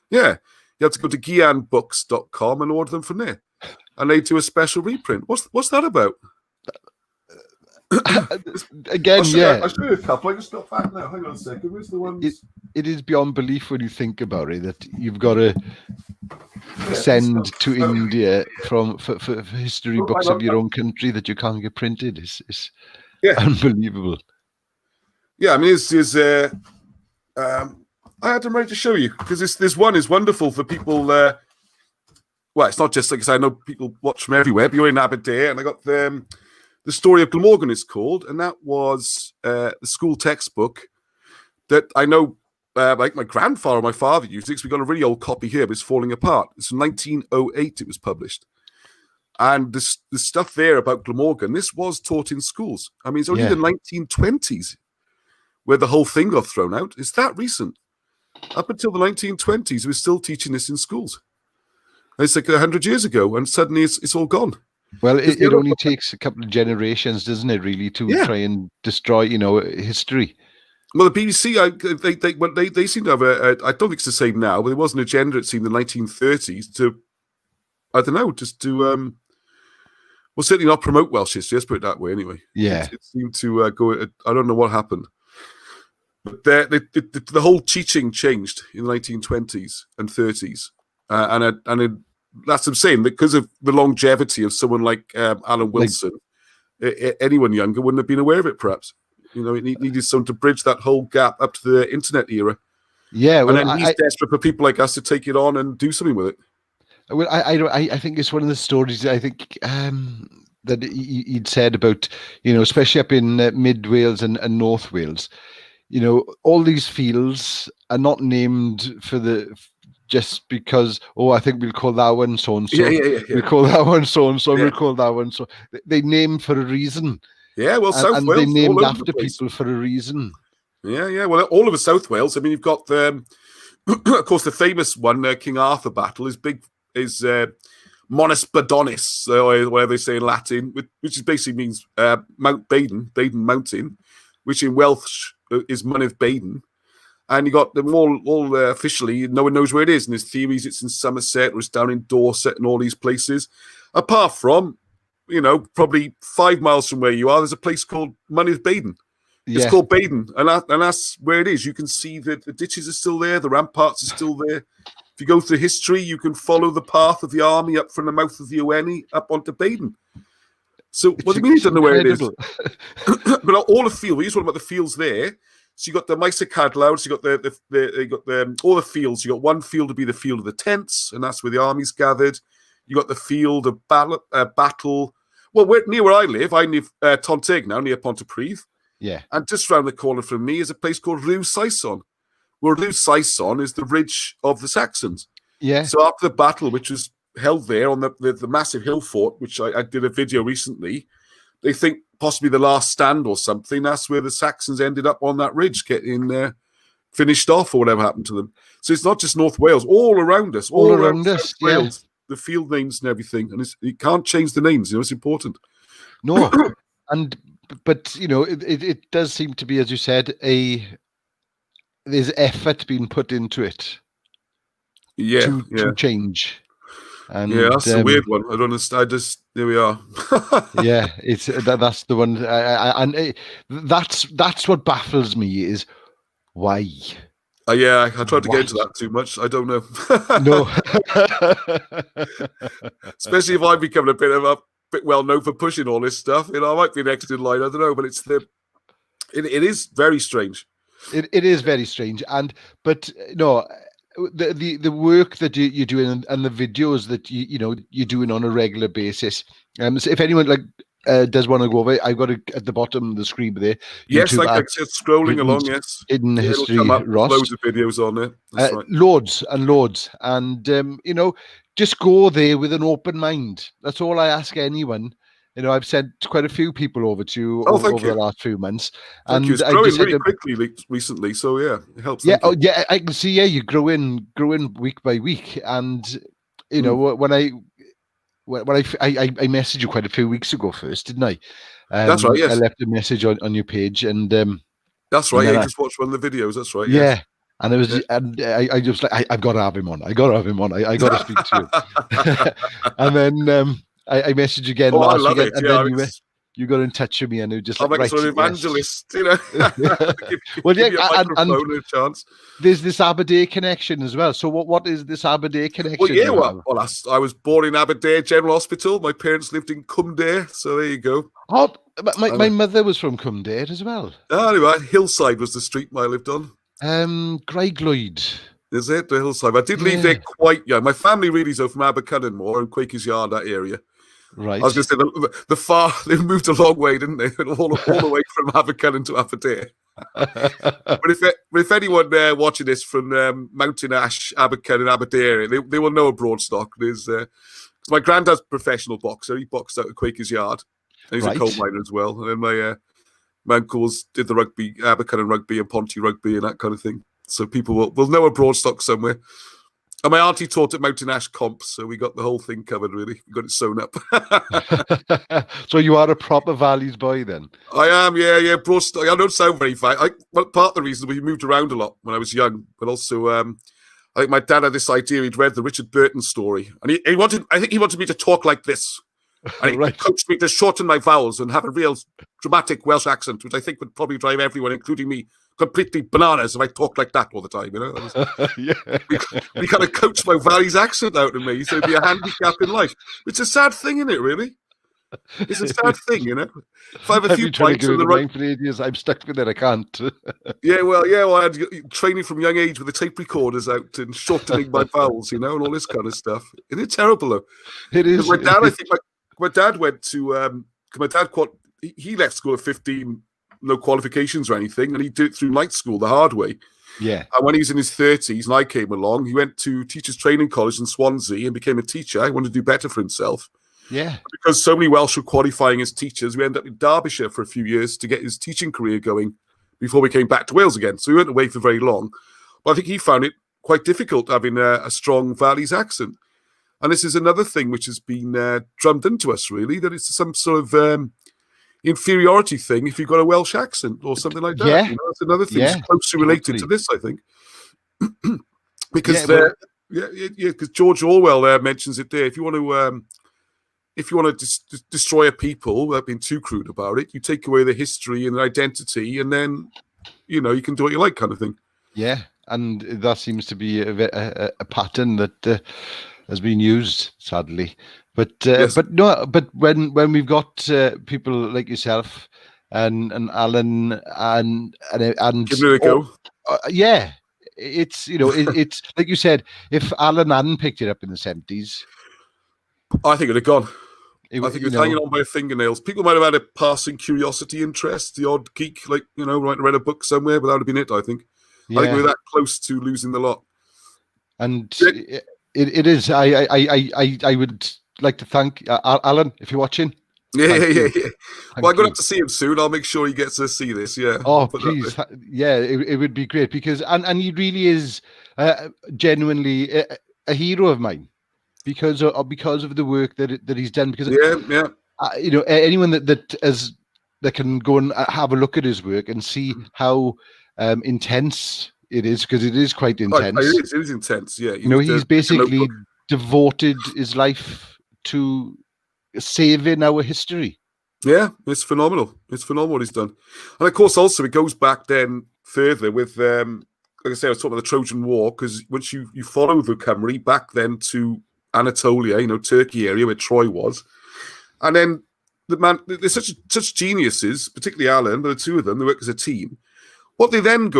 You have to go to gyanbooks.com and order them from there. And they do a special reprint. What's that about? Again, I'll show you a couple. I just got back now. Hang on a second. Where's the ones? It is beyond belief when you think about it that you've got to send to India for history books of your own country that you can't get printed. It's unbelievable. Yeah, I mean, I had them ready to show you because this one is wonderful for people. Well, it's not just because I know people watch from everywhere, but you're in Aberdeen, and I got the Story of Glamorgan it's called, and that was the school textbook that I know like my grandfather or my father used it because we got a really old copy here, but it's falling apart. It's from 1908 it was published. And the stuff there about Glamorgan, this was taught in schools. I mean, it's only the 1920s where the whole thing got thrown out. It's that recent. Up until the 1920s, we were still teaching this in schools. And it's like 100 years ago, and suddenly it's all gone. Well, it only takes a couple of generations, doesn't it, really, to try and destroy, history. Well, the BBC, they seem to have I don't think it's the same now, but there was an agenda, it seemed, in the 1930s to, I don't know, just to, well, certainly not promote Welsh history, let's put it that way anyway. Yeah. It seemed to go, I don't know what happened. But the whole teaching changed in the 1920s and 30s. That's what I'm saying, because of the longevity of someone like Alan Wilson, anyone younger wouldn't have been aware of it, perhaps. You know, it needed someone to bridge that whole gap up to the internet era. Yeah, well, and then he's desperate for people like us to take it on and do something with it. Well, I think it's one of the stories I think that he'd said about, you know, especially up in Mid Wales and North Wales, you know, all these fields are not named just because, oh, I think we'll call that one so and so. Yeah. We'll call that one so and so. We'll call that one so. They name for a reason. Yeah, well, South and Wales, they named all over after the place. people for a reason. Yeah. Well, all over South Wales. I mean, you've got the, of course, the famous one, King Arthur battle is Monus Badonis, or whatever they say in Latin, which basically means Mount Baden Mountain, which in Welsh is Mynydd Baden. And you got them all officially, no one knows where it is. And there's theories it's in Somerset or it's down in Dorset and all these places. Apart from, you know, probably 5 miles from where you are, there's a place called Mynydd Baden. It's called Baden, and that's where it is. You can see that the ditches are still there, the ramparts are still there. If you go through history, you can follow the path of the army up from the mouth of the Owenny up onto Baden. So what do you mean you don't know where it is? But all the fields, we just talking about the fields there. So you got the Maes y Cadlawd, so you got all the fields. You got one field to be the field of the tents, and that's where the army's gathered. You got the field of battle. Well, near where I live Tontig now, near Pontypridd. Yeah. And just round the corner from me is a place called Rhyw Saeson, where Rhyw Saeson is the ridge of the Saxons. Yeah. So after the battle, which was held there on the massive hill fort, which I did a video recently, they think possibly the last stand or something, that's where the Saxons ended up on that ridge, getting finished off or whatever happened to them. So it's not just North Wales, all around us, all around us, Wales, the field names and everything. And you can't change the names, you know, it's important. No. But you know, it does seem to be, as you said, there's effort being put into it. To change. And that's a weird one. I don't understand. There we are. Yeah, that's the one. That's what baffles me is why. I tried to get into that too much. I don't know. No. Especially if I'm becoming a bit well known for pushing all this stuff. You know, I might be next in line. I don't know, but it is very strange. It is very strange, but no, the work that you're doing and the videos that you're doing on a regular basis. So if anyone does want to go over, I've got it at the bottom of the screen there. Yes, like I said, scrolling along. Yes, Hidden History, Ross. Loads of videos on there. That's right. Loads and loads, and just go there with an open mind. That's all I ask anyone. You know, I've sent quite a few people over to you over the last few months. Thank you. It's growing really quickly recently, so yeah, it helps. Yeah, I can see. Yeah, you're growing week by week, and you know when I messaged you quite a few weeks ago first, didn't I? That's right. Yes, I left a message on your page, and that's right. Yeah, just watched one of the videos. That's right. Yeah. Yes. And it was, and I just I've got to have him on. I got to have him on. I got to speak to him. And then I messaged you again last week, and then you got in touch with me, and it was just I'm like a sort of evangelist, you know. Well, yeah, and a chance. There's this Aberdeen connection as well. So what is this Aberdeen connection? Well, yeah, well, I was born in Aberdeen General Hospital. My parents lived in Cumdare, so there you go. Oh, my mother was from Cumdare as well. Anyway, Hillside was the street I lived on. Greg Lloyd. Is it the Hillside? I did leave there quite young. My family really is from Abercunninmore and Quakers Yard, that area. Right. I was going to say they moved a long way, didn't they? all the way from Abercunnin to Aberdeen. But if anyone watching this from Mountain Ash, Abercunnin, Aberdeen, they will know a Broadstock. There's my granddad's a professional boxer. He boxed out at Quakers Yard, and he's a coal miner as well. And then my uncles did the rugby, Abercunnin rugby and Ponty rugby and that kind of thing. So people will know a Broadstock somewhere. And my auntie taught at Mountain Ash Comp, so we got the whole thing covered, really. We got it sewn up. So you are a proper Valleys boy then? I am, yeah. Broadstock. I don't sound very fine. Well, part of the reason we moved around a lot when I was young, but also I think my dad had this idea. He'd read the Richard Burton story, and he wanted. I think he wanted me to talk like this, and he Right. coached me to shorten my vowels and have a real dramatic Welsh accent, which I think would probably drive everyone, including me, completely bananas if I talked like that all the time. You know, Yeah. he kind of coached my Valley's accent out of me, so it'd be a handicap in life. It's a sad thing, isn't it? Really, it's a sad thing, you know. If I have a I've few been trying to points go in to the right. mine for 8 years. I'm stuck with it. I can't. Well, I had training from young age with the tape recorders out and shortening my vowels, you know, and all this kind of stuff. Isn't it terrible, though? It is. Because my dad, I think my dad went to, my dad, he left school at 15, no qualifications or anything, and he did it through night school the hard way. Yeah. And when he was in his 30s and I came along, he went to Teachers Training College in Swansea and became a teacher. He wanted to do better for himself. Yeah. Because so many Welsh were qualifying as teachers, we ended up in Derbyshire for a few years to get his teaching career going before we came back to Wales again. So we weren't away for very long. But I think he found it quite difficult having a strong Valleys accent. And this is another thing which has been drummed into us, really, that it's some sort of inferiority thing if you've got a Welsh accent or something like that. Yeah. You know, that's another thing Yeah, that's closely related totally. to this, I think. Because Yeah, because George Orwell mentions it there. If you want to destroy a people without being too crude about it, you take away the history and the identity, and then you can do what you like, kind of thing. Yeah, and that seems to be a pattern that has been used, sadly. But Yes. but when we've got people like yourself and Alan and Giving it a go. yeah, it's it's like you said, if Alan hadn't picked it up in the 70s, I think it'd have gone. it, I think it was hanging on by fingernails. People might have had a passing curiosity interest, the odd geek, like, might have read a book somewhere, but that would have been it, I think. I think we were that close to losing the lot. And it is. I would like to thank Alan, if you're watching. Yeah. Well, I'm going to you. have to see him soon. I'll make sure he gets to see this, yeah. Oh, I'll put that please. there. Yeah, it would be great because, and he really is genuinely a hero of mine because of the work that he's done. Because, Yeah. anyone that can go and have a look at his work and see how intense it is, because it is quite intense. It is intense, yeah. He's basically devoted his life to saving our history. Yeah, it's phenomenal. It's phenomenal what he's done. And of course, also, it goes back then further with, like I say, I was talking about the Trojan War, because once you follow the Cymry back then to Anatolia, Turkey area where Troy was, and then they're such geniuses, particularly Alan, but the two of them, they work as a team. What they then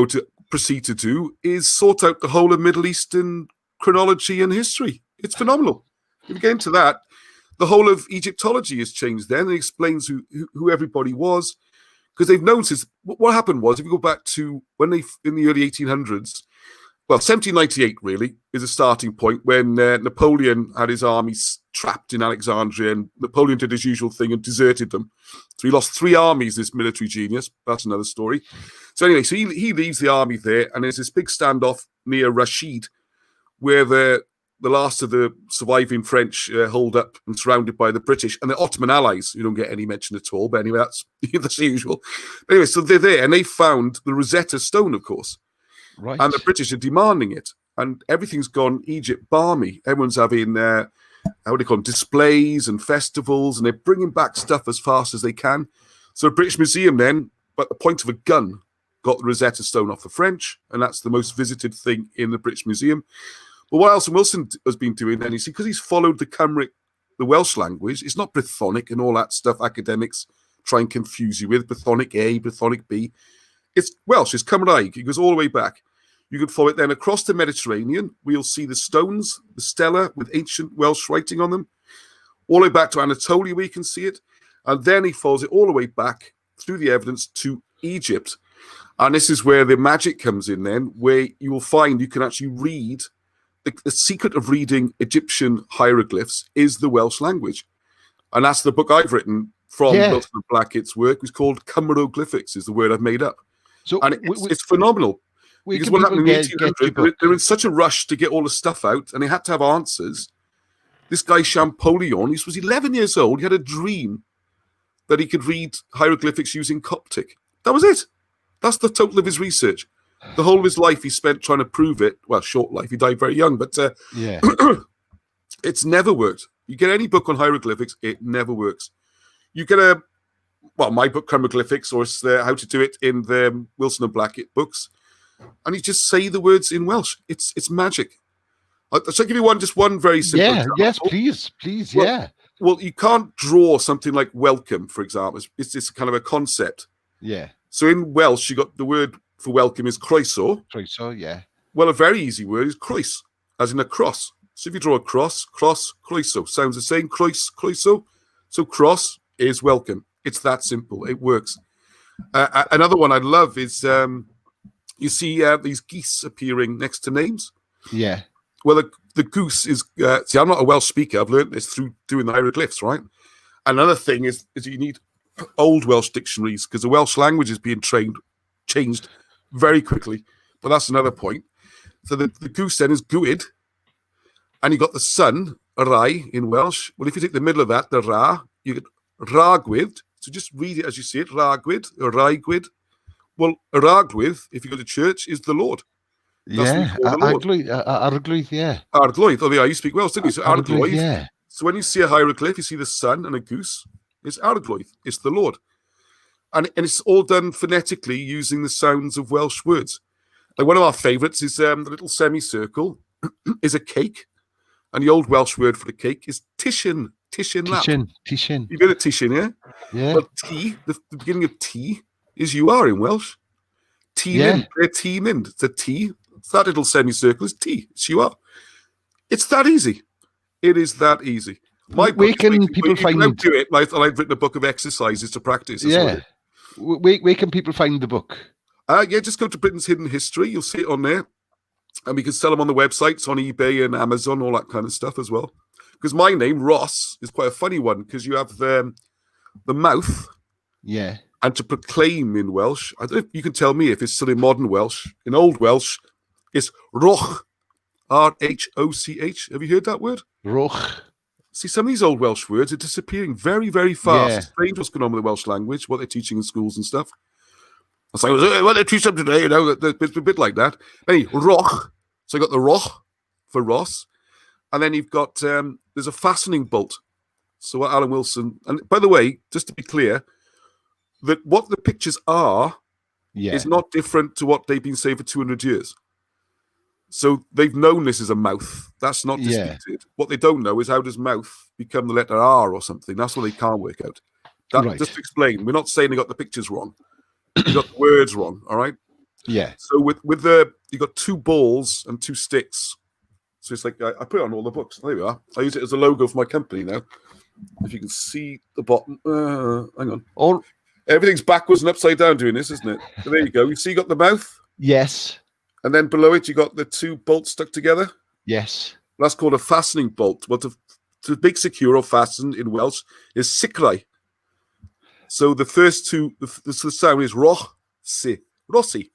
proceed to do is sort out the whole of Middle Eastern chronology and history. It's phenomenal. If you get into that, the whole of Egyptology has changed then and explains who everybody was, because they've noticed what happened was, if you go back to when in the early 1800s, well, 1798 really is a starting point when Napoleon had his armies trapped in Alexandria, and Napoleon did his usual thing and deserted them. So he lost 3 armies, this military genius. That's another story. So anyway, so he leaves the army there, and there's this big standoff near Rashid, where the last of the surviving French hold up and surrounded by the British and the Ottoman allies. You don't get any mention at all, but anyway, that's the usual. But anyway, so they're there, and they found the Rosetta Stone, of course. Right. And the British are demanding it. And everything's gone Egypt balmy. Everyone's having, how do they call them, displays and festivals, and they're bringing back stuff as fast as they can. So the British Museum then, at the point of a gun, got the Rosetta Stone off the French, and that's the most visited thing in the British Museum. But what Alison Wilson has been doing then, you see, because he's followed the Welsh language, it's not Brythonic and all that stuff academics try and confuse you with, Brythonic A, Brythonic B. It's Welsh, it's Cymraeg. It goes all the way back. You could follow it then across the Mediterranean, where you'll see the stones, the stela with ancient Welsh writing on them, all the way back to Anatolia, where you can see it. And then he follows it all the way back through the evidence to Egypt. And this is where the magic comes in then, where you will find you can actually read. The secret of reading Egyptian hieroglyphs is the Welsh language. And that's the book I've written from Wilson Blackett's work. It's called Cymroglyphics, is the word I've made up. So and it's phenomenal. Where Because can what people happened in get your 1800, book? they're in such a rush to get all the stuff out, and they had to have answers. This guy, Champollion, he was 11 years old. He had a dream that he could read hieroglyphics using Coptic. That was it. That's the total of his research. The whole of his life he spent trying to prove it. Well, short life. He died very young, but Yeah. it's never worked. You get any book on hieroglyphics, it never works. You get my book, Hieroglyphics, or it's How to Do It in the Wilson and Blackett books, and you just say the words in Welsh. It's magic. I'll give you one very simple example. Yes, please, Well, yeah. Well, you can't draw something like welcome, for example. It's kind of a concept. Yeah. So in Welsh, you got the word for welcome is croeso. Croeso, yeah. Well, a very easy word is croes, as in a cross. So if you draw a cross, croeso. Sounds the same, croeso. So cross is welcome. It's that simple. It works. Another one I love is you see these geese appearing next to names. Yeah. Well, the goose is... see, I'm not a Welsh speaker. I've learned this through doing the hieroglyphs, right? Another thing is you need old Welsh dictionaries because the Welsh language is being changed very quickly. But that's another point. So the goose then is gwyd, and you got the sun, rai, in Welsh. Well, if you take the middle of that, the ra, you get ragwyd. So just read it as you see it, ragwyd or raigwyd. Well, a ragwyd, if you go to church, is the Lord. Yeah, arglwydd, yeah. Arglwydd. Oh, yeah, you speak Welsh, didn't you? So arglwydd. Yeah. So when you see a hieroglyph, you see the sun and a goose. It's arglwydd. It's the Lord. And it's all done phonetically using the sounds of Welsh words. Like one of our favourites is the little semicircle is a cake. And the old Welsh word for the cake is tishin. Tishin lap. Tishin. You've got a tishin, yeah? Yeah. But T, the beginning of T is you are in Welsh. T-min. They're T-min. It's a T. That little semicircle is T. It's you are. It's that easy. It is that easy. Where can people find... You do it, like I've written a book of exercises to practice. Yeah. Where can people find the book? Yeah, just go to Britain's Hidden History. You'll see it on there. And we can sell them on the websites, on eBay and Amazon, all that kind of stuff as well. Because my name, Ross, is quite a funny one because you have the mouth. Yeah. And to proclaim in Welsh, I don't know if you can tell me if it's still in modern Welsh. In Old Welsh, it's roch, R-H-O-C-H. Have you heard that word? Roch. See, some of these old Welsh words are disappearing very, very fast. Yeah. It's strange what's going on with the Welsh language, what they're teaching in schools and stuff. I was like, well, they teach them today, you know, it's a bit like that. Anyway, roch. So you got the roch for Ross. And then you've got, there's a fastening bolt. So what Alan Wilson, and by the way, just to be clear, that what the pictures are is not different to what they've been saying for 200 years. So they've known this is a mouth. That's not disputed. What they don't know is how does mouth become the letter R or something. That's what they can't work out. Just to explain, we're not saying they got the pictures wrong. They got the words wrong, all right? Yeah. So with you got two balls and two sticks. So it's like, I put it on all the books. There we are. I use it as a logo for my company now. If you can see the bottom. Hang on. Everything's backwards and upside down doing this, isn't it? So there you go. You see you got the mouth? Yes. And then below it, you got the two bolts stuck together? Yes. That's called a fastening bolt. Well, to make secure or fasten in Welsh is sicrau. So the first two, the sound is roch-si, rossi.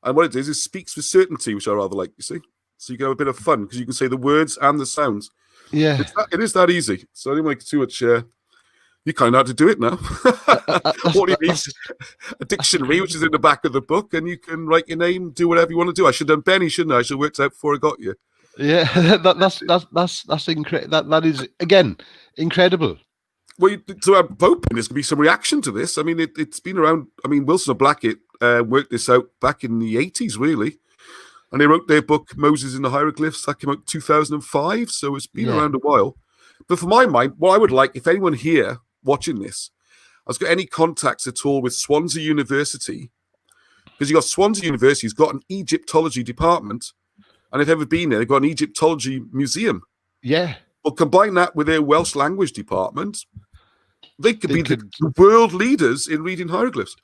And what it is, it speaks with certainty, which I rather like, you see. So you can have a bit of fun because you can say the words and the sounds. Yeah. It is that easy. So I didn't make too much... you kind of had to do it now. What do you need? A dictionary, which is in the back of the book, and you can write your name, do whatever you want to do. I should have done Benney, shouldn't I? I should have worked out before I got you. Yeah, that's incredible. That is again incredible. Well, so I'm hoping there's going to be some reaction to this. I mean, it's been around. I mean, Wilson and Blackett worked this out back in the 80s, really. And they wrote their book, Moses in the Hieroglyphs. That came out in 2005, so it's been around a while. But for my mind, what I would like, if anyone here watching this has got any contacts at all with Swansea University, because you've got Swansea University's got an Egyptology department, and if you've ever been there, they've got an Egyptology museum. Yeah. Well, combine that with their Welsh language department, they could be the world leaders in reading hieroglyphs.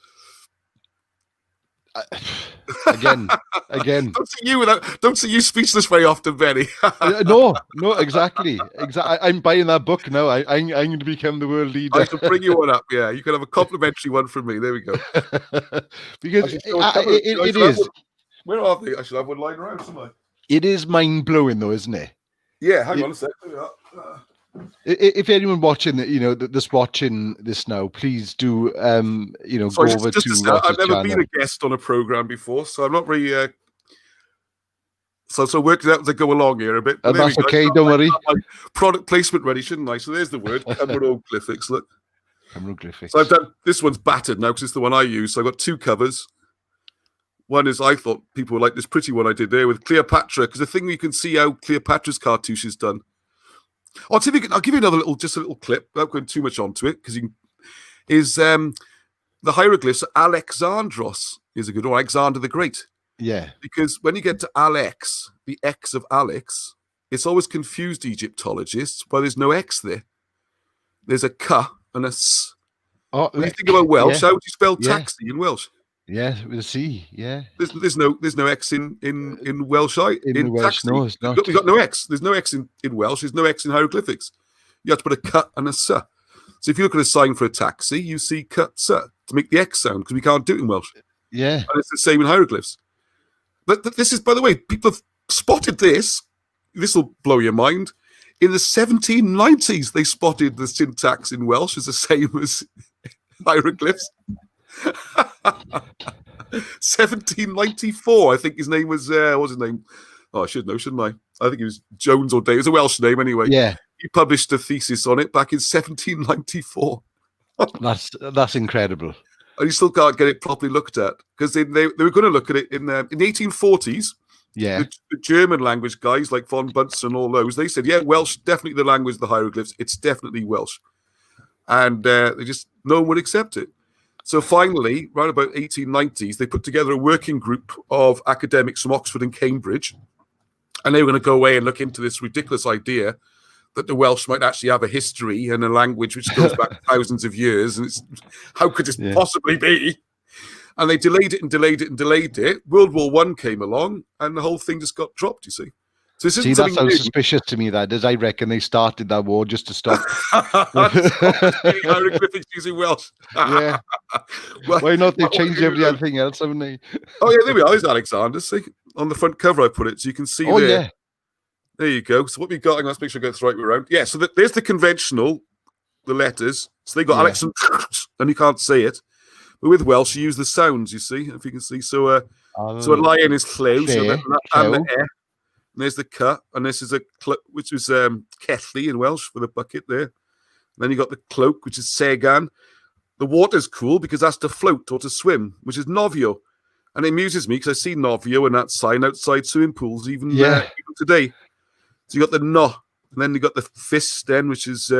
Again. Don't see you speechless very often, Benney. No, exactly. I'm buying that book now. I'm going to become the world leader. I can bring you one up. Yeah, you can have a complimentary one from me. There we go. Because it is. Where are they? I should have one lying around, shouldn't I? It is mind blowing, though, isn't it? Yeah, hang on a sec. If anyone watching, that's watching this now, please do, So go over just to to say, Ross's I've never been channel. a guest on a program before, so I'm not very. So work it out as I go along here a bit. And that's okay. Don't worry. My product placement ready, shouldn't I? So there's the word hieroglyphics. Look. Hieroglyphics. So I've done this one's battered now because it's the one I use. So I've got two covers. One is I thought people would like this pretty one I did there with Cleopatra, because the thing you can see how Cleopatra's cartouche is done. I'll give you another just a little clip without going too much onto it, because the hieroglyphs Alexandros is a good one, Alexander the Great. Yeah. Because when you get to Alex, the X of Alex, it's always confused Egyptologists, but there's no X there. There's a K and a S. Oh, when you think about Welsh, how do you spell yeah. taxi in Welsh? Yeah, with a C. Yeah. There's no X in Welsh. In Welsh, taxi. no, it's not. We've got no X. There's no X in Welsh. There's no X in hieroglyphics. You have to put a K and a S. So if you look at a sign for a taxi, you see K, S to make the X sound, because we can't do it in Welsh. Yeah. And it's the same in hieroglyphs. But this is, by the way, people have spotted this. This will blow your mind. In the 1790s, they spotted the syntax in Welsh as the same as hieroglyphs. 1794, I think his name was, what was his name? Oh, I should know, shouldn't I? I think it was Jones or Day. It was a Welsh name anyway. Yeah. He published a thesis on it back in 1794. That's incredible. And you still can't get it properly looked at, because they were going to look at it in the 1840s. Yeah. The German language guys like von Bunsen and all those, they said, yeah, Welsh, definitely the language of the hieroglyphs. It's definitely Welsh. And no one would accept it. So finally, right about 1890s, they put together a working group of academics from Oxford and Cambridge. And they were going to go away and look into this ridiculous idea that the Welsh might actually have a history and a language which goes back thousands of years. And how could this possibly be? And they delayed it and delayed it and delayed it. World War I came along, and the whole thing just got dropped, you see. So this see, that sounds suspicious to me, that is. I reckon they started that war just to stop. Hieroglyphics using Welsh. Yeah. Well, why not? They've changed everything else, haven't they? Oh, yeah, there we are. There's Alexander. See, on the front cover I put it, so you can see there. Yeah. There you go. So what we got, let's make sure I get this right way around. Yeah, so there's the conventional, the letters. So they got Alex and you can't say it. But with Welsh, you use the sounds, you see, if you can see. So a lion is clew, so and the and there's the cut, and this is which is Kethley in Welsh for the bucket there. And then you got the cloak, which is Segan. The water's cool because that's to float or to swim, which is Novio. And it amuses me because I see Novio and that sign outside swimming pools even today. So you got the no, and then you got the fist then, which is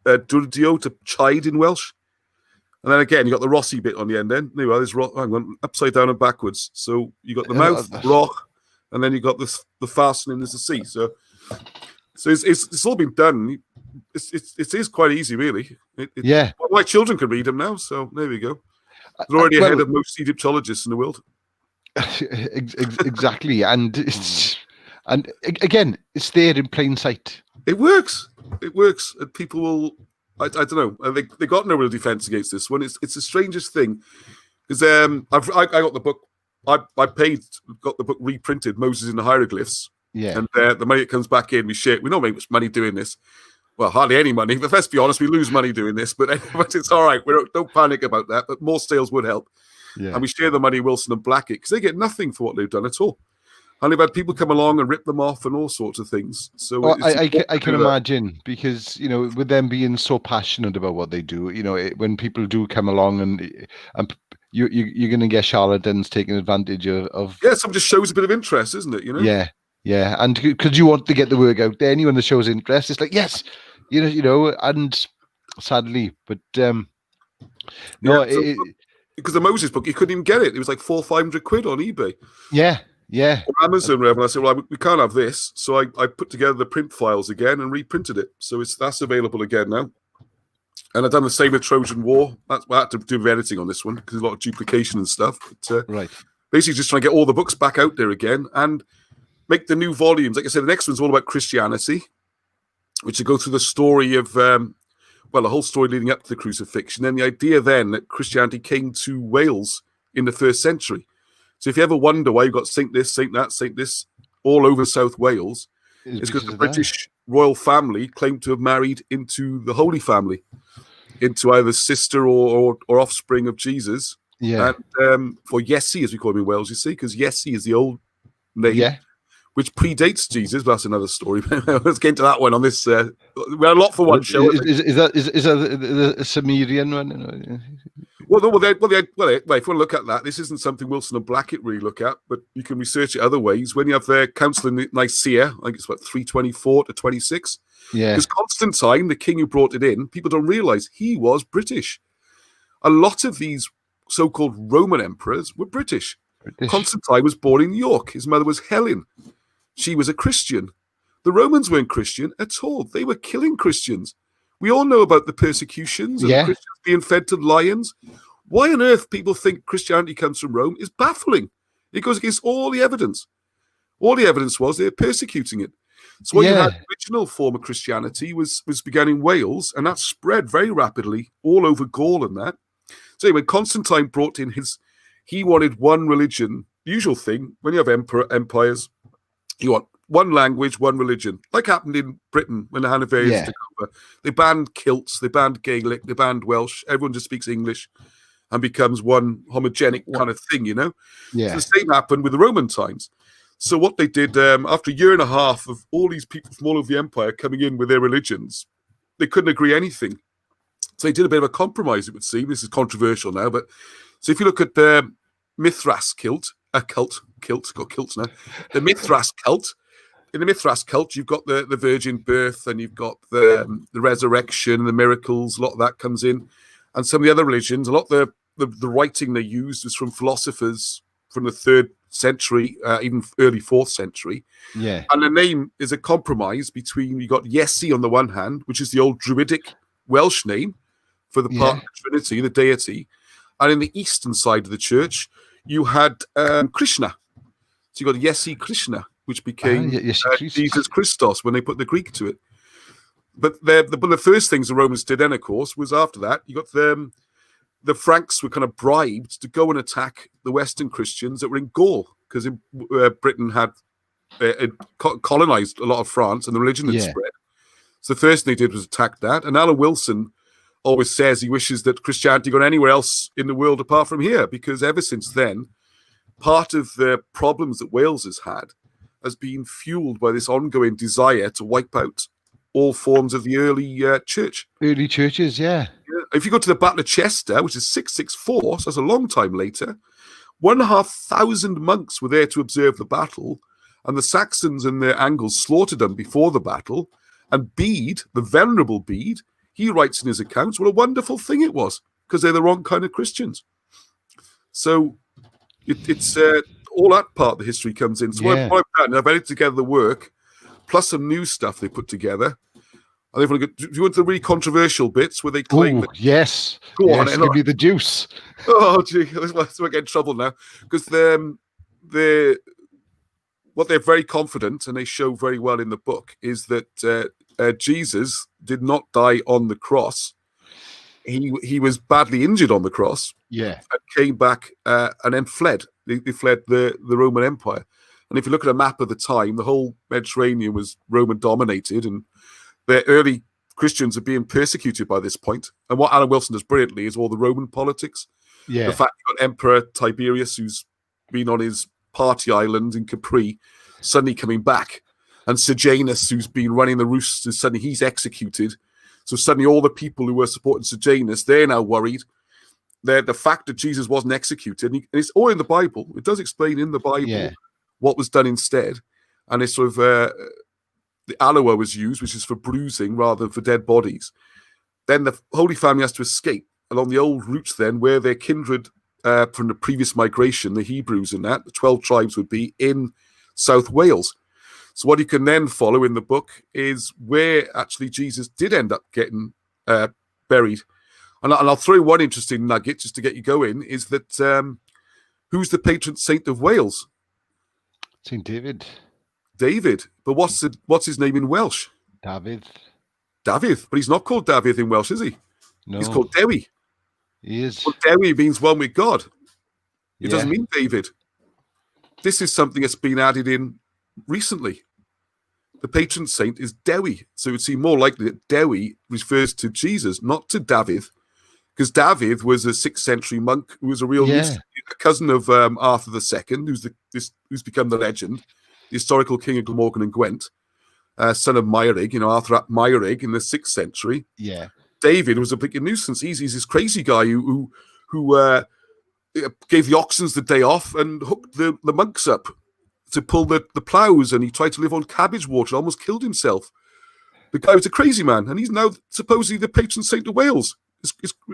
Durdio, to chide in Welsh. And then again, you got the Rossi bit on the end then. There you are, there's hang on, upside down and backwards. So you got the mouth, rock, and then you got the fastening as the C. So it's all been done. It is quite easy, really. My children can read them now, so there we go. They're already ahead of most Egyptologists in the world. Exactly, and again, it's there in plain sight. It works. It works, and people will. I don't know. They got no real defense against this one. It's the strangest thing, because I got the book. I got the book reprinted, Moses in the Hieroglyphs. Yeah. And the money that comes back in, we share. We don't make much money doing this. Well, hardly any money. But let's be honest, we lose money doing this. But it's all right. Don't panic about that. But more sales would help. Yeah. And we share the money, Wilson and Blackett, because they get nothing for what they've done at all. And they've had people come along and rip them off and all sorts of things. So I can imagine, because with them being so passionate about what they do, when people do come along and you're going to get charlatans taking advantage of. Yeah, some just shows a bit of interest, isn't it? Yeah, and because you want to get the work out there, anyone that shows interest, it's like yes, and sadly, but because the Moses book, you couldn't even get it. It was like £400-500 on eBay. Yeah. Or Amazon, and I said, well, we can't have this, so I put together the print files again and reprinted it. So that's available again now. And I've done the same with Trojan War. I had to do editing on this one because there's a lot of duplication and stuff. But, right. Basically, just trying to get all the books back out there again and make the new volumes. Like I said, the next one's all about Christianity, which will go through the story of, the whole story leading up to the crucifixion. And the idea then that Christianity came to Wales in the 1st century. So if you ever wonder why you've got Saint this, Saint that, Saint this all over South Wales, it's because the British royal family claimed to have married into the Holy Family, into either sister or offspring of Jesus. Yeah. And for Yesi, as we call him in Wales, you see, because Yesi is the old name, which predates Jesus. But that's another story. Let's get into that one on this. We had a lot for one show. Is that the Sumerian one? Well, if you want to look at that, this isn't something Wilson and Blackett really look at, but you can research it other ways. When you have their council in Nicaea, I think it's about 324 to 26. Yeah. Because Constantine, the king who brought it in, people don't realize he was British. A lot of these so-called Roman emperors were British. Constantine was born in York. His mother was Helen. She was a Christian. The Romans weren't Christian at all. They were killing Christians. We all know about the persecutions and Christians being fed to lions. Why on earth people think Christianity comes from Rome is baffling. It goes against all the evidence. All the evidence was they're persecuting it. So what you had, the original form of Christianity was began in Wales, and that spread very rapidly all over Gaul and that. So when Constantine brought in he wanted one religion. The usual thing, when you have empires, you want one language, one religion. Like happened in Britain when the Hanoverians took over. They banned kilts, they banned Gaelic, they banned Welsh. Everyone just speaks English and becomes one homogenic kind of thing, you know? Yeah. So the same happened with the Roman times. So what they did, after a year and a half of all these people from all over the empire coming in with their religions, they couldn't agree anything. So they did a bit of a compromise, it would seem. This is controversial now, but so if you look at the Mithras kilt, got kilts now, the Mithras cult. In the Mithras cult, you've got the virgin birth, and you've got the resurrection and the miracles. A lot of that comes in, and some of the other religions. A lot of the writing they used was from philosophers from the 3rd century, even early 4th century. Yeah, and the name is a compromise between you got Yesi on the one hand, which is the old Druidic Welsh name for the part of the Trinity, the deity, and in the eastern side of the church, you had Krishna. So you got Yesi Krishna, which became Jesus Christos when they put the Greek to it. But the first things the Romans did then, of course, was after that, you got the Franks were kind of bribed to go and attack the Western Christians that were in Gaul, because Britain had colonized a lot of France and the religion had spread. So the first thing they did was attack that. And Alan Wilson always says he wishes that Christianity got anywhere else in the world apart from here, because ever since then, part of the problems that Wales has had has been fueled by this ongoing desire to wipe out all forms of the early church. Early churches, yeah. If you go to the Battle of Chester, which is 664, so that's a long time later, 1,500 monks were there to observe the battle, and the Saxons and the Angles slaughtered them before the battle. And Bede, the venerable Bede, he writes in his accounts what a wonderful thing it was, because they're the wrong kind of Christians. So it's all that part of the history comes in. So what I've done, I've edited together the work, plus some new stuff they put together. And if do you want the really controversial bits where they claim that... Yes. Go on. Give me the juice. Oh, gee, let's get in trouble now. Because what they're very confident, and they show very well in the book, is that Jesus did not die on the cross. He was badly injured on the cross. Yeah. And came back and then fled. They fled the Roman Empire. And if you look at a map of the time, the whole Mediterranean was Roman dominated, and the early Christians are being persecuted by this point. And what Alan Wilson does brilliantly is all the Roman politics. Yeah. The fact you've got Emperor Tiberius, who's been on his party island in Capri, suddenly coming back. And Sejanus, who's been running the roosts, suddenly he's executed. So suddenly all the people who were supporting Sejanus, they're now worried. The fact that Jesus wasn't executed, and it's all in the Bible. It does explain in the Bible what was done instead. And it's sort of... the aloe was used, which is for bruising rather than for dead bodies. Then the Holy Family has to escape along the old routes then, where their kindred from the previous migration, the Hebrews and that, the 12 tribes would be in South Wales. So what you can then follow in the book is where actually Jesus did end up getting buried. And I'll throw one interesting nugget just to get you going, is that who's the patron saint of Wales? St. David. David, but what's his name in Welsh? David, but he's not called David in Welsh, is he? No. He's called Dewi. He is. Well, Dewi means one with God. It doesn't mean David. this is something that's been added in recently. The patron saint is Dewi. So it would seem more likely that Dewi refers to Jesus, not to David, because David was a 6th century monk who was a real a cousin of Arthur II, who's become the legend, the historical king of Glamorgan and Gwent, son of Meirig, Arthur ap Meirig in the 6th century. Yeah. David was a big nuisance. He's this crazy guy who gave the oxen the day off and hooked the monks up to pull the ploughs, and he tried to live on cabbage water, almost killed himself. The guy was a crazy man, and he's now supposedly the patron saint of Wales.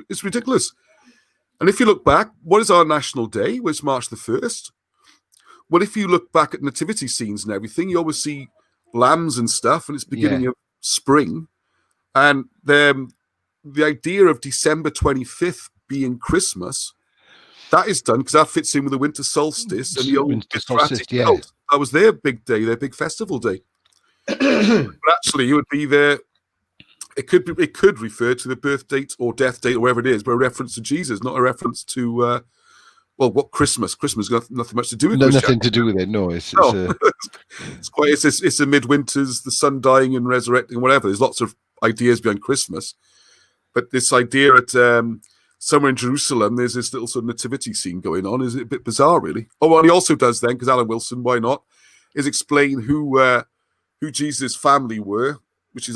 It's ridiculous. And if you look back, what is our national day? Well, it's March the 1st. Well, if you look back at nativity scenes and everything, you always see lambs and stuff, and it's beginning of spring. And the idea of December 25th being Christmas, that is done because that fits in with the winter solstice and the old Mithratic cult. That was their big day, their big festival day. But actually, it would be there. It could refer to the birth date or death date or whatever it is, but a reference to Jesus, not a reference to what Christmas? Christmas has got nothing much to do with it. Nothing to do with it. No, it's a midwinters, the sun dying and resurrecting, whatever. There's lots of ideas behind Christmas, but this idea at somewhere in Jerusalem, there's this little sort of nativity scene going on. Is it a bit bizarre, really? Oh, well, he also does then, because Alan Wilson, why not, is explain who Jesus' family were, which is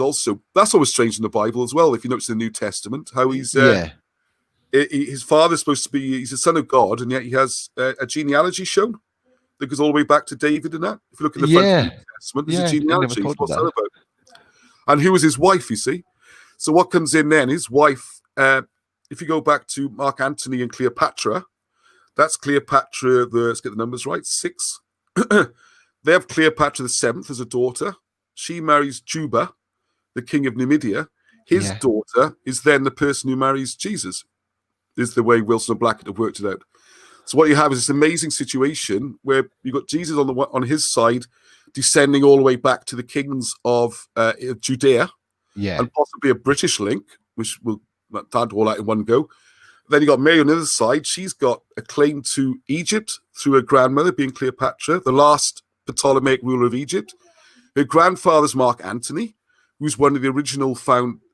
that's always strange in the Bible as well. If you notice in the New Testament, how he's his father's supposed to be, he's a son of God, and yet he has a genealogy shown that goes all the way back to David and that. If you look in the front of the New Testament, there's a genealogy. What's that about? And who was his wife, you see? So what comes in then, his wife, if you go back to Mark Antony and Cleopatra, that's Cleopatra, let's get the numbers right, 6. They have Cleopatra the 7th as a daughter. She marries Juba, the king of Numidia. His daughter is then the person who marries Jesus, is the way Wilson and Blackett have worked it out. So what you have is this amazing situation where you've got Jesus on his side, descending all the way back to the kings of Judea, and possibly a British link, which will can't all out in one go. Then you got Mary on the other side. She's got a claim to Egypt through her grandmother, being Cleopatra, the last Ptolemaic ruler of Egypt. Her grandfather's Mark Antony, who's one of the original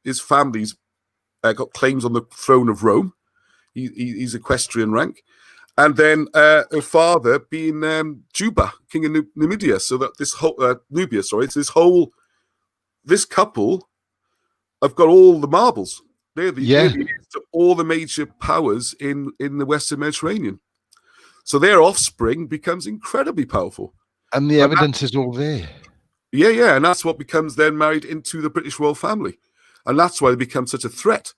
his family's got claims on the throne of Rome. He's equestrian rank. And then her father being Juba, king of Numidia. So that this whole Nubia, sorry, it's this couple have got all the marbles. They're the heirs to all the major powers in the Western Mediterranean. So their offspring becomes incredibly powerful. And the evidence is all there. Yeah, and that's what becomes then married into the British royal family. And that's why they become such a threat.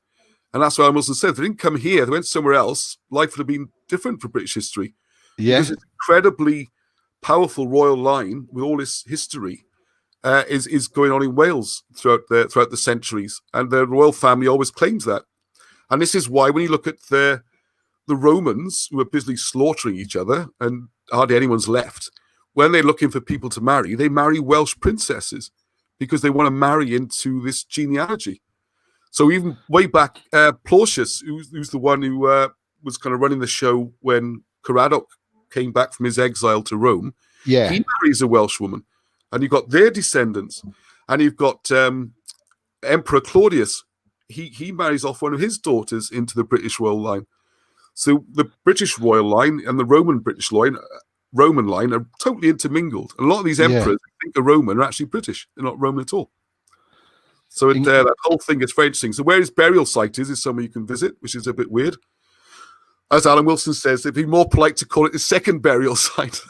And that's why I must have said, if they didn't come here, they went somewhere else, life would have been different for British history. Yeah. Because it's an incredibly powerful royal line with all this history is going on in Wales throughout the centuries. And the royal family always claims that. And this is why when you look at the Romans, who are busily slaughtering each other and hardly anyone's left, when they're looking for people to marry, they marry Welsh princesses because they want to marry into this genealogy. So even way back, Plautius, who's the one who was kind of running the show when Caradoc came back from his exile to Rome, he marries a Welsh woman. And you've got their descendants. And you've got Emperor Claudius. He marries off one of his daughters into the British royal line. So the British royal line and the Roman line are totally intermingled. A lot of these emperors who think are Roman are actually British. They're not Roman at all. So that whole thing is very interesting. So where his burial site is somewhere you can visit, which is a bit weird. As Alan Wilson says, it'd be more polite to call it the second burial site.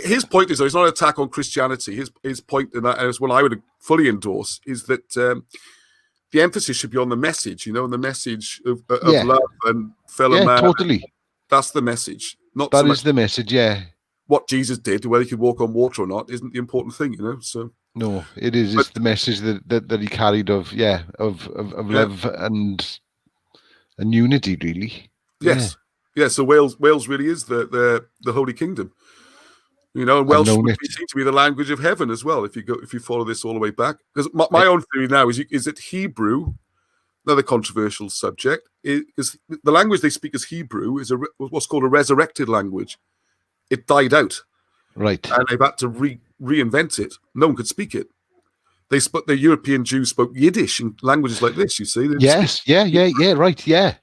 His point is, though, it's not an attack on Christianity. His point in that, as well, I would fully endorse, is that the emphasis should be on the message, and the message of love and fellow man. Totally. That's the message. That is the message, What Jesus did, whether he could walk on water or not, isn't the important thing, So no, it is. It's the message that he carried of love and unity, really. Yes. Yeah. So Wales really is the Holy Kingdom. And Welsh would seem to be the language of heaven as well. If you follow this all the way back, because my own theory now is that Hebrew another controversial subject, is the language they speak is Hebrew, is what's called a resurrected language. It died out. Right. And they've had to reinvent it. No one could speak it. The European Jews spoke Yiddish and languages like this, you see. Yes, yeah, right, yeah.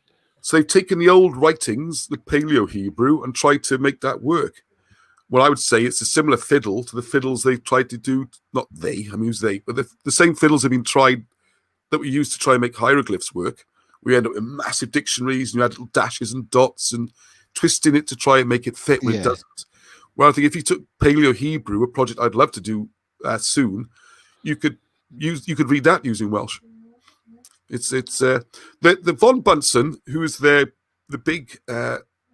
So they've taken the old writings, the Paleo-Hebrew, and tried to make that work. Well, I would say it's a similar fiddle to the fiddles they tried to do, not they, I mean, who's they, but the same fiddles have been tried that we used to try and make hieroglyphs work. We end up with massive dictionaries, and you had little dashes and dots and twisting it to try and make it fit when it doesn't. Well, I think if you took Paleo-Hebrew, a project I'd love to do soon, you could read that using Welsh. It's the von Bunsen, who is the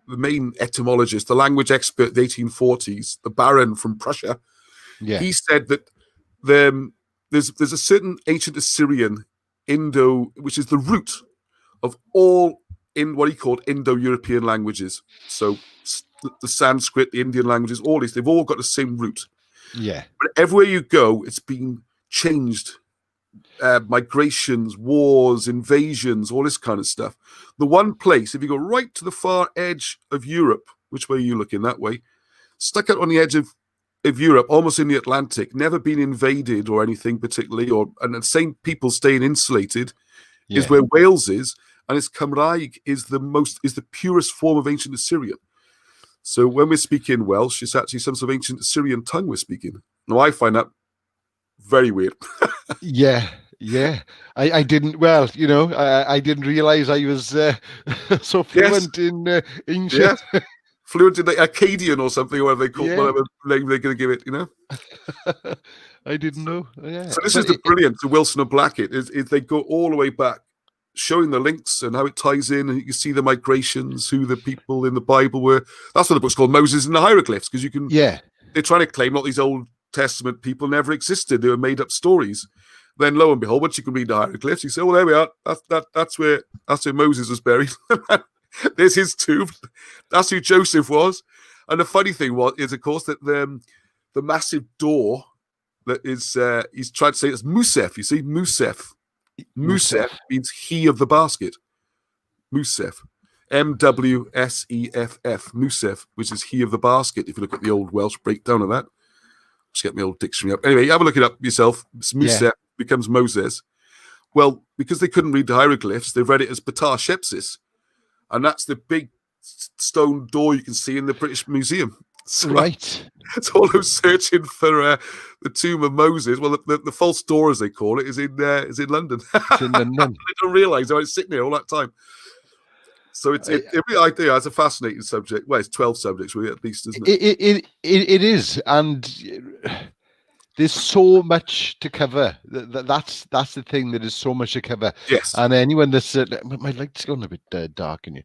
main etymologist, the language expert of the 1840s, the Baron from Prussia. Yeah. He said that there's a certain ancient Assyrian which is the root of all in what he called Indo-European languages. So the Sanskrit, the Indian languages, all these, they've all got the same root. Yeah. But everywhere you go, it's been changed. Migrations, wars, invasions, all this kind of stuff. The one place, if you go right to the far edge of Europe, which way are you looking? That way, stuck out on the edge of Europe, almost in the Atlantic, never been invaded or anything particularly, and the same people staying insulated, is where Wales is, and its Cymraeg is the purest form of ancient Assyrian. So when we're speaking Welsh, it's actually some sort of ancient Assyrian tongue we're speaking. Now I find that very weird. Yeah. I didn't. Well, I didn't realize I was so fluent in ancient. Yes. Fluent in the Akkadian or something, or whatever they call whatever name they're going to give it. I didn't know. Yeah. So this is the brilliance of Wilson and Blackett is they go all the way back, showing the links and how it ties in, and you can see the migrations, who the people in the Bible were. That's what the book's called, Moses and the Hieroglyphs, because you can. Yeah. They're trying to claim not these Old Testament people never existed; they were made up stories. Then lo and behold, once you can read the hieroglyphs, you say, "Well, there we are. That's where Moses was buried. There's his tomb. That's who Joseph was." And the funny thing is, of course, that the massive door that is he's trying to say it's Musef. You see, Musef. Musef means he of the basket. Musef, Mwseff, Musef, which is he of the basket. If you look at the old Welsh breakdown of that, just get my old dictionary up. Anyway, have a look it up yourself. It's Musef becomes Moses. Well, because they couldn't read the hieroglyphs, they read it as Batar Shepsis, and that's the big stone door you can see in the British Museum. So right. It's all those searching for the tomb of Moses. Well, the false door, as they call it, is in London. It's in London. They don't realise they were sitting there all that time. So it's a fascinating subject. Well, it's 12 subjects, really, at least, isn't it? It is, and there's so much to cover. That's the thing. There is so much to cover. Yes. And anyone that's my light's gone a bit dark in you.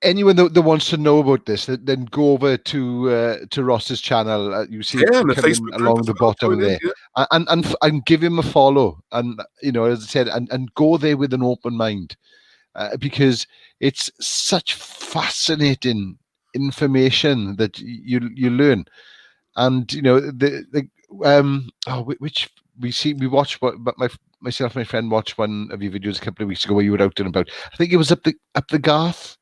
Anyone that wants to know about this, then go over to Ross's channel. You see it coming along the bottom there, and give him a follow. And as I said, and go there with an open mind, because it's such fascinating information that you learn. And which we watched, myself and my friend watched one of your videos a couple of weeks ago where you were out and about. I think it was up the Garth.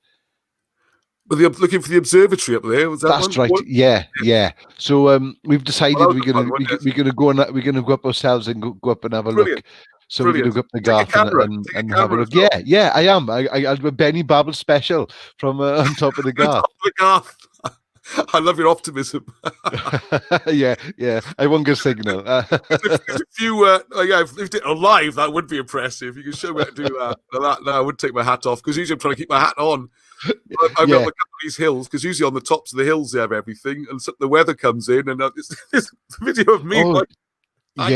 But they're looking for the observatory up there. Was that That's one? right. Yeah. So we've decided we're gonna go up ourselves and go up and have a look. So we're gonna go up the Garth and have a look. Yeah. I am. I'll do a Benney Babbles special from on top of the Garth. The Garth. I love your optimism. yeah. I won't get signal. if you, if you did it live, that would be impressive. You can show me how to do that. No, I would take my hat off, because usually I'm trying to keep my hat on. I've got a couple of these hills, because usually on the tops of the hills they have everything, and so the weather comes in, and this video of me. I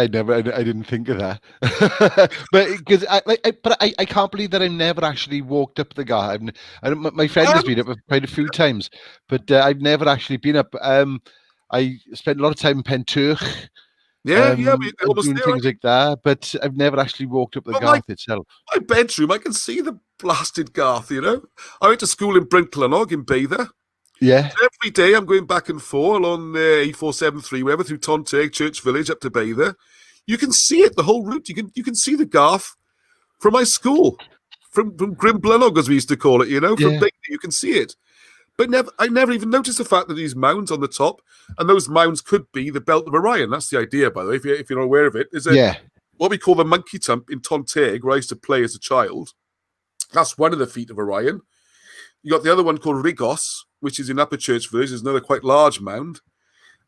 didn't think of that. But because I can't believe that I've never actually walked up the Garth. My friend has been up quite a few times, but I've never actually been up. I spent a lot of time in Penturch. Doing things like that, but I've never actually walked up the Garth itself. My bedroom, I can see the blasted Garth. I went to school in Brynklanog in Bather. Yeah. So every day I'm going back and forth on E473, whatever, through Tontaig, Church Village, up to Bather. You can see it the whole route. You can see the garth from my school, from Grimblenog, as we used to call it. From Benney, you can see it. But I never even noticed the fact that these mounds on the top, and those mounds could be the Belt of Orion. That's the idea, by the way, if you're not aware of it. Is what we call the Monkey Tump in Tontaig, where I used to play as a child. That's one of the feet of Orion. You got the other one called Rigos, which is in Upper Church Village. There's another quite large mound.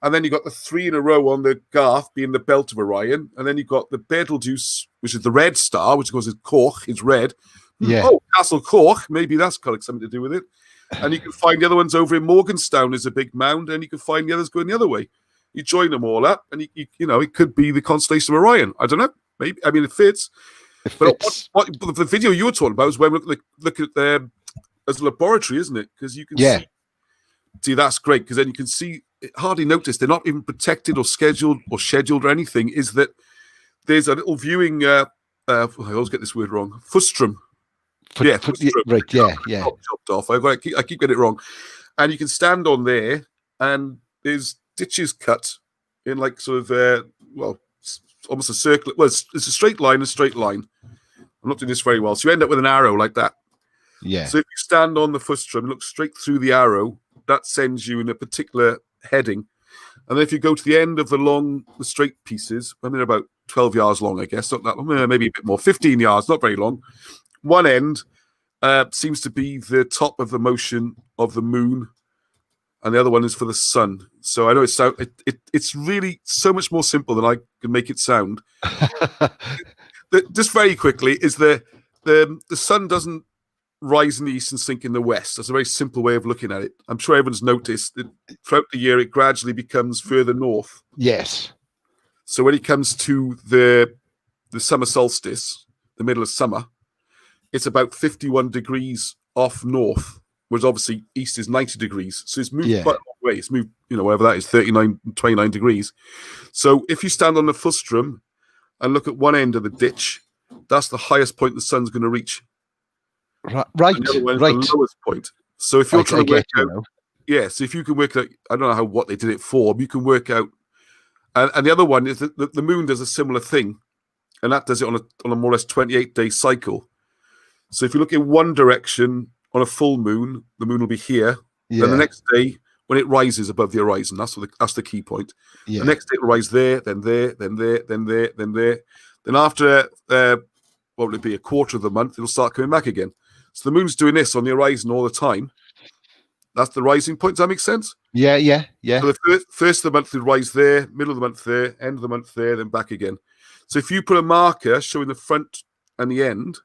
And then you got the 3 in a row on the Garth being the Belt of Orion. And then you got the Betelgeuse, which is the red star, which of course is Corch, is red. Yeah. Oh, Castle Corch, maybe that's got something to do with it. And you can find the other ones over in Morganstown is a big mound, and you can find the others going the other way. You join them all up, and it could be the constellation of Orion. I don't know. Maybe it fits. But what the video you were talking about is when we look at them as a laboratory, isn't it? Because you can see that's great, because then you can see hardly notice they're not even protected or scheduled or anything. Is that there's a little viewing? I always get this word wrong. Fustrum. Right. Yeah. Chopped off. I keep getting it wrong. And you can stand on there, and there's ditches cut in like sort of almost a circle. Well, it's a straight line. I'm not doing this very well. So you end up with an arrow like that. Yeah. So if you stand on the fustrum and look straight through the arrow, that sends you in a particular heading. And then if you go to the end of the straight pieces, about 12 yards long, I guess, not that long, maybe a bit more, 15 yards, not very long. One end seems to be the top of the motion of the moon, and the other one is for the sun. So I know it's really so much more simple than I can make it sound. Just very quickly, is the sun doesn't rise in the east and sink in the west. That's a very simple way of looking at it. I'm sure everyone's noticed that throughout the year it gradually becomes further north. Yes. So when it comes to the summer solstice, the middle of summer, it's about 51 degrees off north, whereas obviously east is 90 degrees. So it's moved quite a long way. It's moved, whatever that is, 29 degrees. So if you stand on the fustrum and look at one end of the ditch, that's the highest point the sun's going to reach. Right. And the other one is the lowest point. So if you're trying to work out, so if you can work out, I don't know what they did it for, but you can work out. And the other one is that the moon does a similar thing, and that does it on a more or less 28-day cycle. So if you look in one direction on a full moon, the moon will be here. Yeah. Then the next day, when it rises above the horizon, that's the key point. Yeah. The next day it will rise there, then there, then there, then there, then there. Then after, what will it be, a quarter of the month, it'll start coming back again. So the moon's doing this on the horizon all the time. That's the rising point. Does that make sense? Yeah. So the first of the month will rise there, middle of the month there, end of the month there, then back again. So if you put a marker showing the front and the end,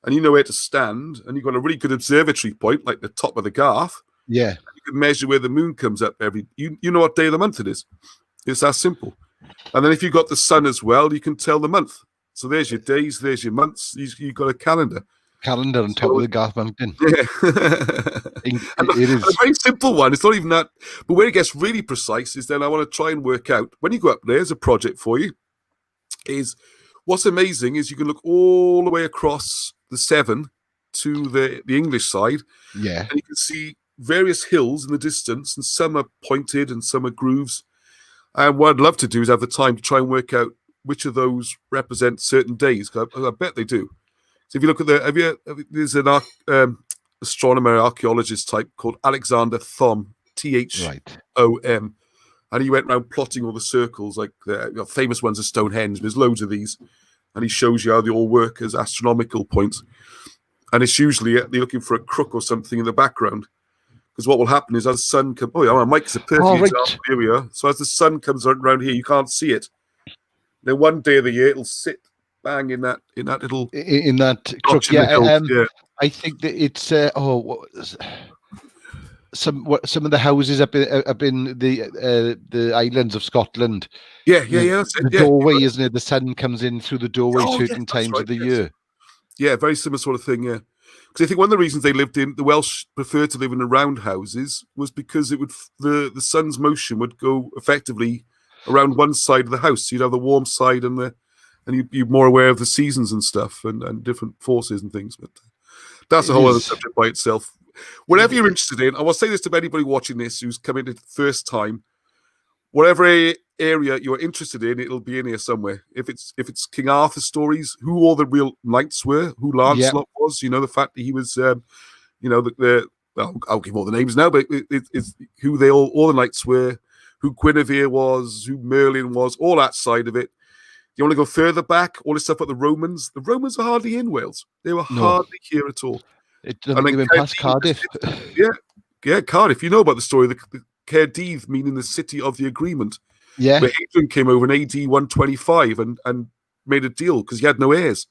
and you know where to stand, and you've got a really good observatory point, like the top of the Garth, you can measure where the moon comes up you know what day of the month it is. It's that simple. And then if you've got the sun as well, you can tell the month. So there's your days, there's your months. You've got a calendar on top of the Garth Mountain. Yeah. It is a very simple one. It's not even that. But where it gets really precise is then I want to try and work out, when you go up there, there's a project for you, is what's amazing is you can look all the way across the Severn to the English side. Yeah. And you can see various hills in the distance, and some are pointed and some are grooves. And what I'd love to do is have the time to try and work out which of those represent certain days. I bet they do. So if you look at there's an astronomer, archaeologist type called Alexander Thom, Thom, and he went around plotting all the circles, like the famous ones are Stonehenge. There's loads of these, and he shows you how they all work as astronomical points. And it's usually they're looking for a crook or something in the background, because what will happen is as the sun comes, my mic is a perfect example. Here we are. So as the sun comes around here, you can't see it. Then one day of the year, it'll sit bang in that little crook. Yeah. I think that it's some of the houses up in the islands of Scotland. Yeah. That's it. The doorway, isn't it? The sun comes in through the doorway certain times of the year. Yeah, very similar sort of thing. Yeah, because I think one of the reasons the Welsh preferred to live in the round houses was because the sun's motion would go effectively around one side of the house. So you'd have the warm side and you're more aware of the seasons and stuff and different forces and things. But that's a whole other subject by itself. Whatever you're interested in, I will say this to anybody watching this who's coming in the first time. whatever area you're interested in, it'll be in here somewhere. If it's King Arthur stories, who all the real knights were, who Lancelot was, the fact that he was, I'll give all the names now, but it's who they all the knights were, who Guinevere was, who Merlin was, all that side of it. You want to go further back, all this stuff about the Romans. The Romans are hardly in Wales. They were hardly here at all. I don't think they went past Cardiff. Yeah, Cardiff. You know about the story, the Caerdydd, meaning the city of the agreement. Yeah. Where Hadrian came over in AD 125 and made a deal because he had no heirs.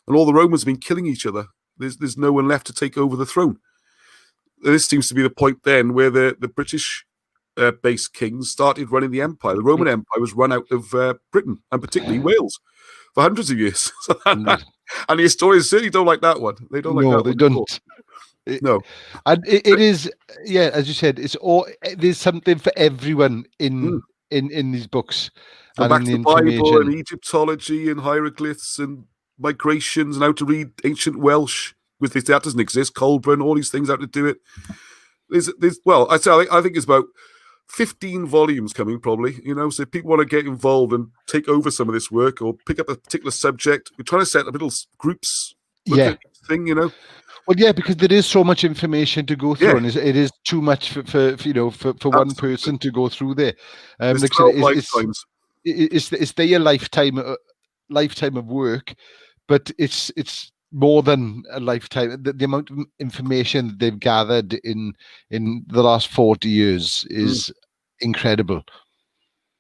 And all the Romans have been killing each other. There's no one left to take over the throne. This seems to be the point then where the British based kings started running the empire. The Roman Empire was run out of Britain, and particularly Wales, for hundreds of years. And the historians certainly don't like that one. They don't like that one. No, they don't. No. And it is, as you said, it's all. There's something for everyone in these books. And back to the Bible and Egyptology and hieroglyphs and migrations and how to read ancient Welsh. With this, that doesn't exist. Colburn, all these things, how to do it. I think it's about 15 volumes coming, probably. So if people want to get involved and take over some of this work or pick up a particular subject, we're trying to set up little groups. At each thing, Well, because there is so much information to go through, and it is too much for one person to go through there. Like 12 lifetimes. It's their lifetime of work, but it's more than a lifetime. The amount of information that they've gathered in the last 40 years is incredible.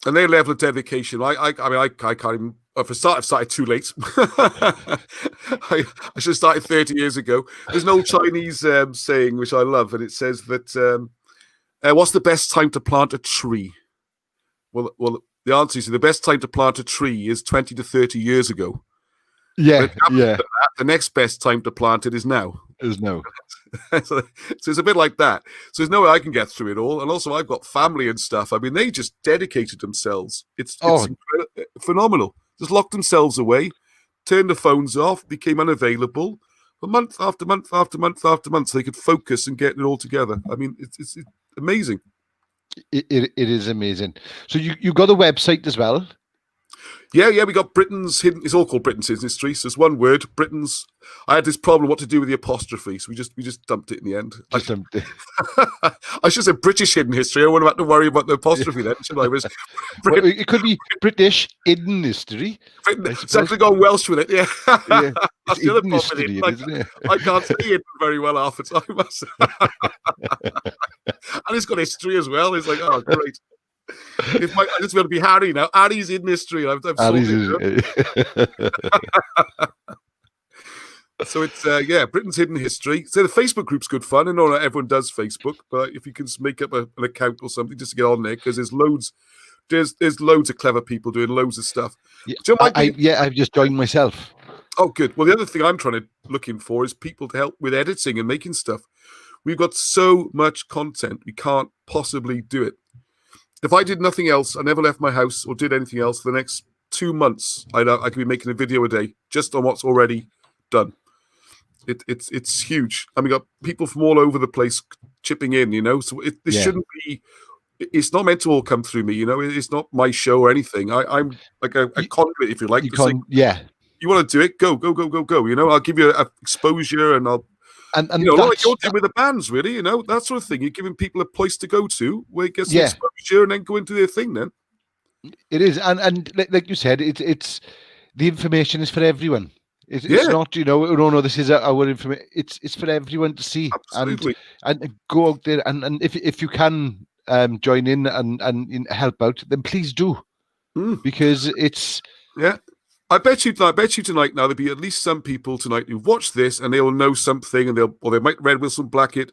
And their level of dedication, I can't even. For start, I've started too late. I should have started 30 years ago. There's an old Chinese saying, which I love, and it says that what's the best time to plant a tree? Well, the answer is the best time to plant a tree is 20 to 30 years ago. Yeah. The next best time to plant it is now. So it's a bit like that. So there's no way I can get through it all. And also, I've got family and stuff. I mean, they just dedicated themselves. It's phenomenal. Just locked themselves away, turned the phones off, became unavailable for month after month after month after month, so they could focus and get it all together. I mean, it's amazing. It is amazing. So you got a website as well. Yeah, we got Britain's Hidden. It's all called Britain's Hidden History. So it's one word, Britain's. I had this problem what to do with the apostrophe, so we just dumped it in the end. I should say British Hidden History. I wouldn't have to worry about the apostrophe then, should I? It could be British Hidden History. It's actually gone Welsh with it, yeah. That's the other problem history, isn't it? I can't say it very well half the time. And it's got history as well. It's like, oh, great. It's going to be Harry now. Harry's in history. So it's Britain's Hidden History. So the Facebook group's good fun. I know not everyone does Facebook, but if you can make up an account or something just to get on there, because there's loads of clever people doing loads of stuff. I've just joined myself. Oh, good. Well, the other thing I'm looking for is people to help with editing and making stuff. We've got so much content, we can't possibly do it. If I did nothing else, I never left my house or did anything else for the next 2 months, I could be making a video a day just on what's already done. It's huge. And we got people from all over the place chipping in, so shouldn't be. It's not meant to all come through me, It's not my show or anything. I'm like a conduit, if you like. You want to do it? Go. I'll give you exposure, and I'll. And like you're doing with the bands, really, that sort of thing. You're giving people a place to go to where it gets some exposure and then go into their thing. Then it is, and like you said, it's the information is for everyone. It's not, no, this is our information. It's for everyone to see. Absolutely. and go out there and if you can join in and help out, then please do, because it's I bet you tonight now there'll be at least some people tonight who watch this and they will know something, and they might read Wilson Blackett.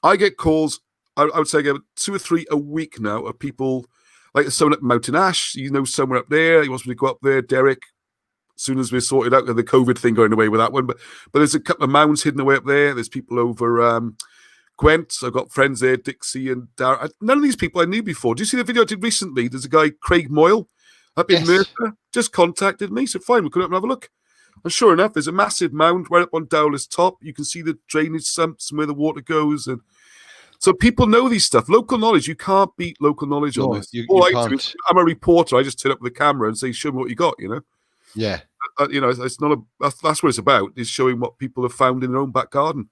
I get calls. I would say I get 2 or 3 a week now of people like someone at Mountain Ash. Somewhere up there. He wants me to go up there. Derek. As soon as we're sorted out the COVID thing going away with that one, but there's a couple of mounds hidden away up there. There's people over Gwent. I've got friends there, Dixie and Darren. None of these people I knew before. Do you see the video I did recently? There's a guy, Craig Moyle, up in Merthyr, just contacted me. So fine, we'll come up and have a look. And sure enough, there's a massive mound right up on Dowler's top. You can see the drainage sumps and where the water goes. And So people know these stuff. Local knowledge, you can't beat local knowledge on No, this. you All I do can't. is, I'm a reporter. I just turn up with the camera and say, "Show me what you got." Yeah. It's not that's what it's about. Is showing what people have found in their own back garden.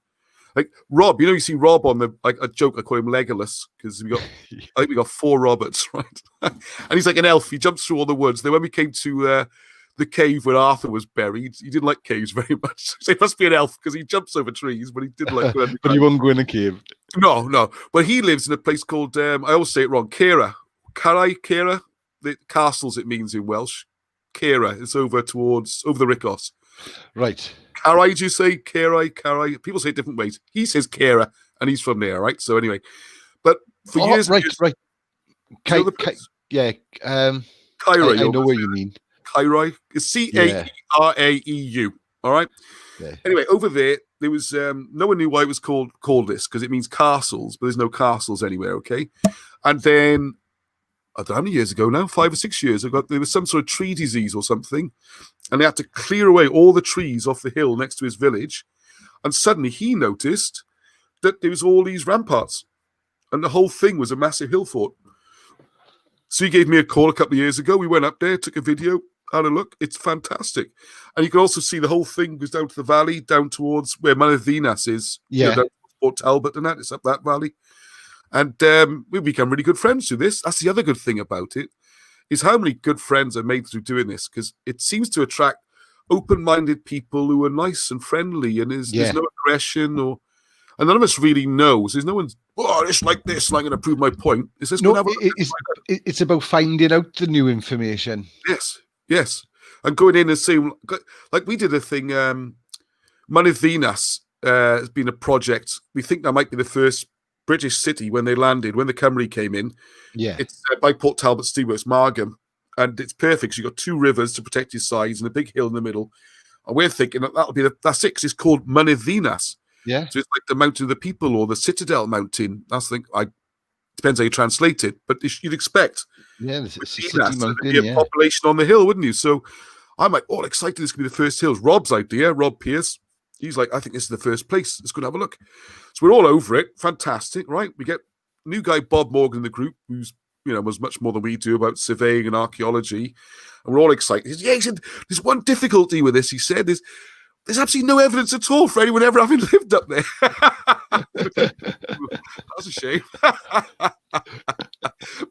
Like Rob, you see Rob on the a joke. I call him Legolas because I think we got 4 Roberts, right? And he's like an elf. He jumps through all the woods. Then when we came to the cave where Arthur was buried, he didn't like caves very much. So he must be an elf because he jumps over trees, but he did like. But he won't go in a cave. No. But he lives in a place called I always say it wrong. Caira. The castles it means in Welsh. Caira. It's over the Ricos. Right. Carai, do you say? Carai. People say it different ways. He says Caira, and he's from there, right? So anyway, but for years... Right. Yeah. I Caira. I know what you mean. Caira. It's Caeraeu. All right? Yeah. Anyway, over there was... no one knew why it was called this, because it means castles, but there's no castles anywhere, okay? And then... I don't know how many years ago now, 5 or 6 years ago, there was some sort of tree disease or something, and they had to clear away all the trees off the hill next to his village, and suddenly he noticed that there was all these ramparts, and the whole thing was a massive hill fort. So he gave me a call a couple of years ago. We went up there, took a video, had a look. It's fantastic. And you can also see the whole thing goes down to the valley, down towards where Manavinas is. Yeah. Down Port Talbot and that. It's up that valley. And we've become really good friends through this. That's the other good thing about it, is how many good friends I made through doing this, because it seems to attract open-minded people who are nice and friendly, and there's no aggression, and none of us really knows. There's no one's, it's like this, and I'm going to prove my point. It's about finding out the new information. Yes. And going in and saying, like we did a thing, Manavinas has been a project. We think that might be the first British city when they landed, when the Cymry came in. Yeah. It's by Port Talbot Steamworks, Margam. And it's perfect. So you've got 2 rivers to protect your sides and a big hill in the middle. And we're thinking that'll be that's it, 'cause it's called Manavinas. Yeah. So it's like the Mountain of the People or the Citadel Mountain. That's the thing. Depends how you translate it, but you'd expect. Yeah, it's a city There'd mountain, be a population on the hill, wouldn't you? So I'm like, excited this could be the first hills. Rob's idea, Rob Pierce. He's like, I think this is the first place. Let's go and have a look. So we're all over it. Fantastic, right? We get new guy Bob Morgan in the group, who's knows much more than we do about surveying and archaeology, and we're all excited. He said, there's one difficulty with this. He said, there's absolutely no evidence at all for anyone ever having lived up there. That's a shame. But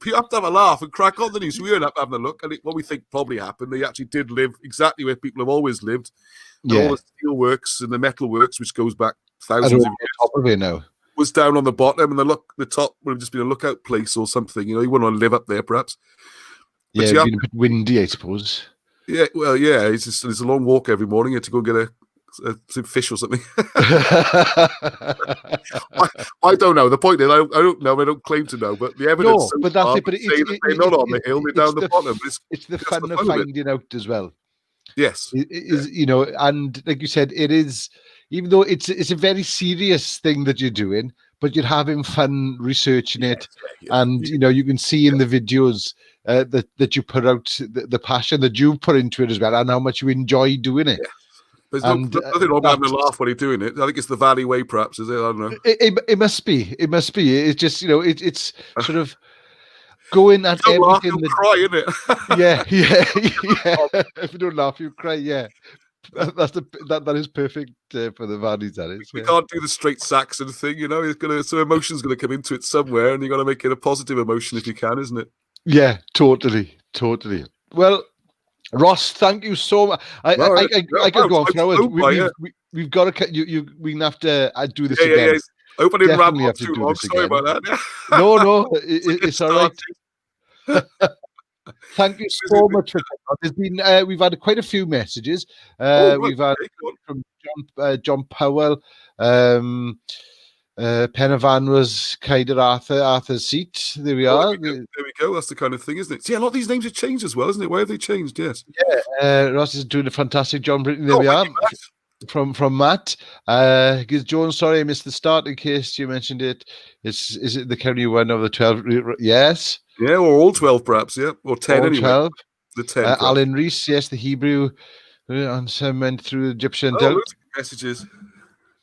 you have to have a laugh and crack on the news. So we ended up having a look, and what we think probably happened, they actually did live exactly where people have always lived. All the steel works and the metal works, which goes back thousands of years. Top of it now. Was down on the bottom, and the top would have just been a lookout place or something. You wouldn't want to live up there, perhaps. But it's been a bit windy, I suppose. Yeah, well, yeah. It's a long walk every morning. You had to go get some fish or something. I don't know. The point is, I don't know. I don't claim to know, but the evidence. No, but that's it. But they're not on the hill; they're down the bottom. It's the fun of finding out as well. Yes, and like you said, it is. Even though it's a very serious thing that you're doing, but you're having fun researching it, and you can see in the videos that you put out the passion that you put into it as well, and how much you enjoy doing it. There's nothing wrong having a laugh when you're doing it. I think it's the Valley Way, perhaps, is it? I don't know. It must be. It must be. It's just it's sort of going at don't everything. Laugh, you'll cry, isn't it? Yeah. If you don't laugh, you cry. Yeah. That is perfect for the Varneys. That is. We can't do the straight Saxon thing, so emotion's gonna come into it somewhere, and you got to make it a positive emotion if you can, isn't it? Yeah, totally. Well, Ross, thank you so much. I could go on for hours. We've got to. We can have to do this again. Yeah. I hope I didn't ramble too long. Sorry about that. No, it's all right. Thank you so much for that. There's been we've had quite a few messages. We've had from John Powell. Penavan was kind of Arthur's seat. There we are. There we go. That's the kind of thing, isn't it? See, a lot of these names have changed as well, isn't it? Why have they changed? Yes. Yeah. Ross is doing a fantastic job. There we are. From Matt. Jones, sorry I missed the start in case you mentioned it. Is it the Kerry one of the 12? Yes. Yeah, or all 12 perhaps, yeah. Or 10 all anyway. 12. The 10. Alan Rees, yes, the Hebrew on some went through Egyptian. Messages.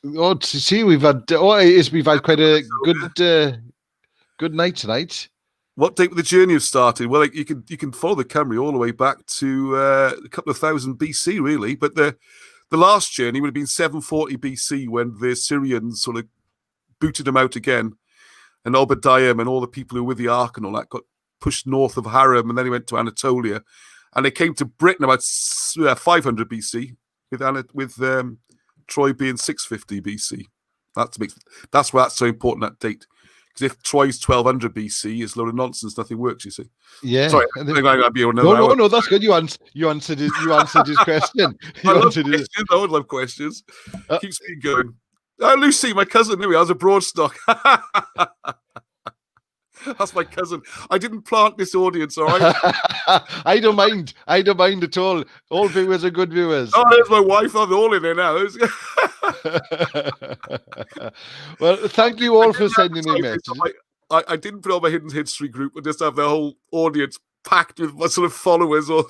Oh, see, we've had quite a good night tonight. What date would the journey have started? Well, you can follow the Cymru all the way back to a couple of thousand BC, really. But the last journey would have been 740 BC when the Syrians sort of booted them out again, and Obadiah and all the people who were with the Ark and all that got pushed north of Haram, and then he went to Anatolia, and they came to Britain about 500 BC with Troy being 650 BC. That's why that's so important, that date. Because if Troy's 1200 BC, it's a load of nonsense. Nothing works, you see. Yeah. Sorry, no, that's good. You answered his question. I would love questions. Keeps me going. Oh, Lucy, my cousin, knew I was a Broadstock. That's my cousin. I didn't plant this audience, all right? I don't mind. I don't mind at all. All viewers are good viewers. Oh, there's my wife. I'm all in there now. Well, thank you all for sending me messages. I didn't put on my hidden history group and just have the whole audience packed with my sort of followers. Or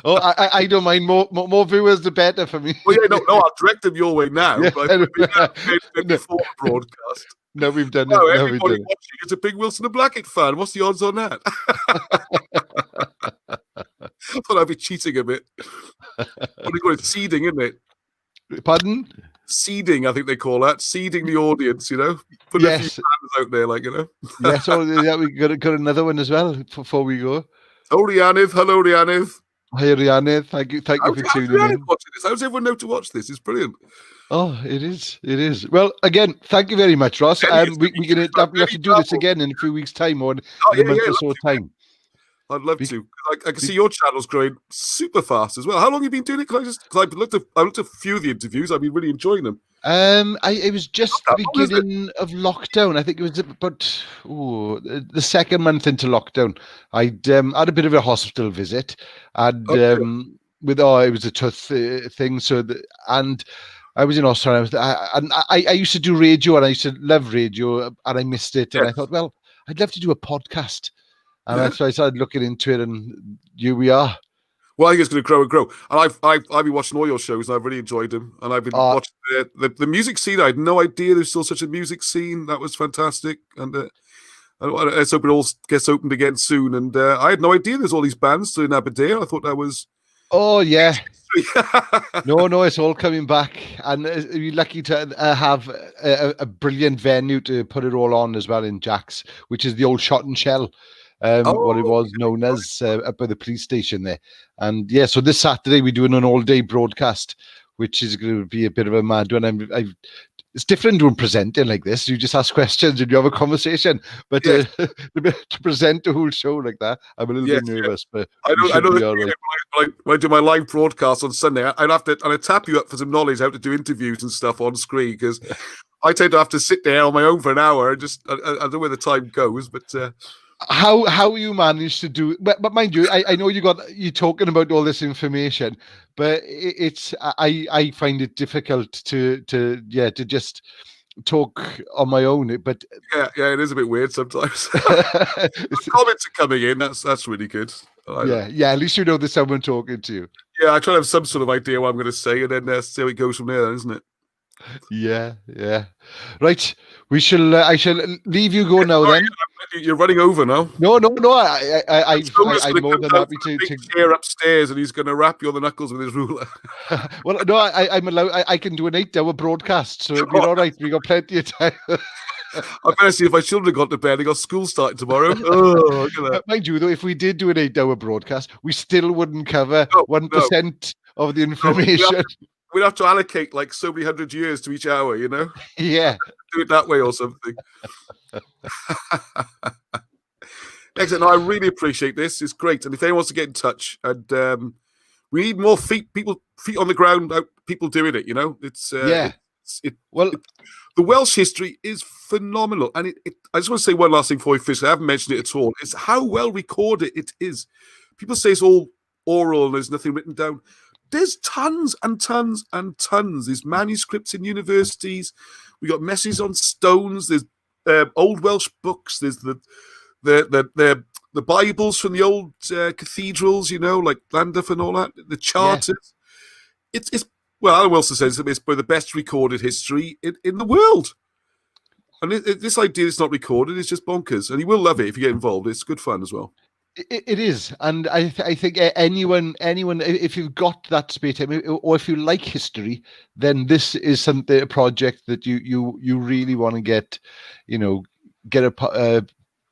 I don't mind. More viewers, the better for me. Well, yeah, no, I'll direct them your way now. Yeah, but before the broadcast. No, we've done it. Everybody watching is a big Wilson and Blackett fan. What's the odds on that? I thought I'd be cheating a bit. What do you call it? Seeding, isn't it? Pardon? Seeding, I think they call that. Seeding the audience, Put a few fans out there, Yes, we got another one as well before we go. Oh, Rhiannydd. Hello, Rhiannydd. Hi, Rhiannydd. Thank you for tuning in. How does everyone know to watch this? It's brilliant. Oh, it is. Well, again, thank you very much, Ross. We have to do this again in a few weeks' time or a month or so time. I'd love to. I can see your channel's growing super fast as well. How long have you been doing it? Because I looked at a few of the interviews. I've been really enjoying them. It was just the beginning of lockdown. I think it was about the second month into lockdown. I'd had a bit of a hospital visit, and it was a tough thing. And I was in Australia, I used to do radio, and I used to love radio, and I missed it. And I thought, well, I'd love to do a podcast. And so I started looking into it, and here we are. Well, I think it's going to grow and grow. And I've been watching all your shows, and I've really enjoyed them. And I've been watching the music scene. I had no idea there's still such a music scene. That was fantastic. And let's hope it all gets opened again soon. And I had no idea there's all these bands in Aberdeen. I thought that was... Oh, yeah. No, it's all coming back, and we're lucky to have a brilliant venue to put it all on as well in Jack's, which is the old Shot and Shell, what it was known as up by the police station there. And yeah, so this Saturday we're doing an all-day broadcast, which is going to be a bit of a mad one. It's different doing presenting like this. You just ask questions and you have a conversation. But to present the whole show like that, I'm a little bit nervous. But I know that when I do my live broadcast on Sunday, I'd tap you up for some knowledge how to do interviews and stuff on screen, because I tend to have to sit there on my own for an hour and just I don't know where the time goes, but. How you manage to do, but mind you, I know you're talking about all this information, but I find it difficult to just talk on my own. But it is a bit weird sometimes. Comments are coming in. That's really good. At least you know there's someone talking to you. Yeah, I try to have some sort of idea what I'm going to say, and then see how it goes from there, isn't it? Yeah. Right. I shall leave you go now. Then you're running over now. No. I'm more than happy to chair upstairs, and he's going to wrap you on the knuckles with his ruler. Well, no, I'm allowed. I can do an 8-hour broadcast, so we're all right. We got plenty of time. I better see if my children got to bed. They got school starting tomorrow. Oh, look at that. Mind you, though, if we did do an 8-hour broadcast, we still wouldn't cover 1% of the information. We'd have to allocate like so many 100 years to each hour, Yeah. Do it that way or something. Excellent. No, I really appreciate this. It's great. And if anyone wants to get in touch, and we need more feet on the ground, people doing it, It's the Welsh history is phenomenal. And I just want to say one last thing before we finish. I haven't mentioned it at all. It's how well recorded it is. People say it's all oral and there's nothing written down. There's tons and tons and tons. There's manuscripts in universities. We got messages on stones. There's old Welsh books. There's the Bibles from the old cathedrals, like Llandaff and all that. The charters. It's Well, Alan Wilson says it's by the best recorded history in the world. And this idea that's not recorded is just bonkers. And you will love it if you get involved. It's good fun as well. It is, and I think anyone, if you've got that spare time, or if you like history, then this is a project that you really want to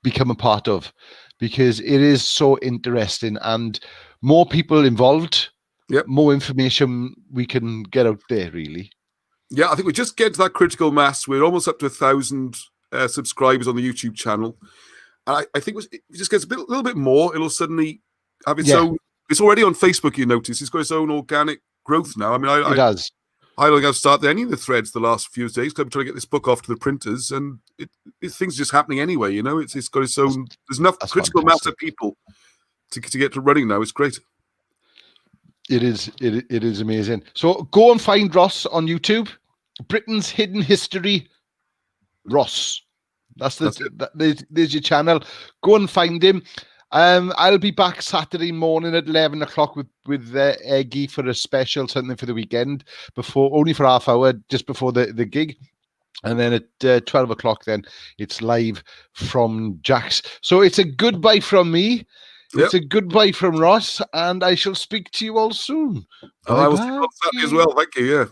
become a part of, because it is so interesting, and more people involved, more information we can get out there. Really, yeah, I think we just get to that critical mass. We're almost up to 1,000 subscribers on the YouTube channel. I think it just gets a little bit more. It'll suddenly have its own. It's already on Facebook. You notice it's got its own organic growth now. I mean, it does. I don't think I've started any of the threads the last few days. I'm trying to get this book off to the printers, and things are just happening anyway. You know, it's got its own. There's enough critical mass of people to get to running now. It's great. It is amazing. So go and find Ross on YouTube. Britain's Hidden History, Ross. There's your channel. Go and find him. I'll be back Saturday morning at 11 o'clock with Eggy for a special, something for the weekend, only for half hour, just before the gig. And then at 12 o'clock, then it's live from Jack's. So it's a goodbye from me. Yep. It's a goodbye from Ross, and I shall speak to you all soon. I will see you on Saturday as well. Thank you. Yeah.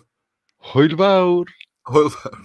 Hwyl fawr. Hwyl fawr.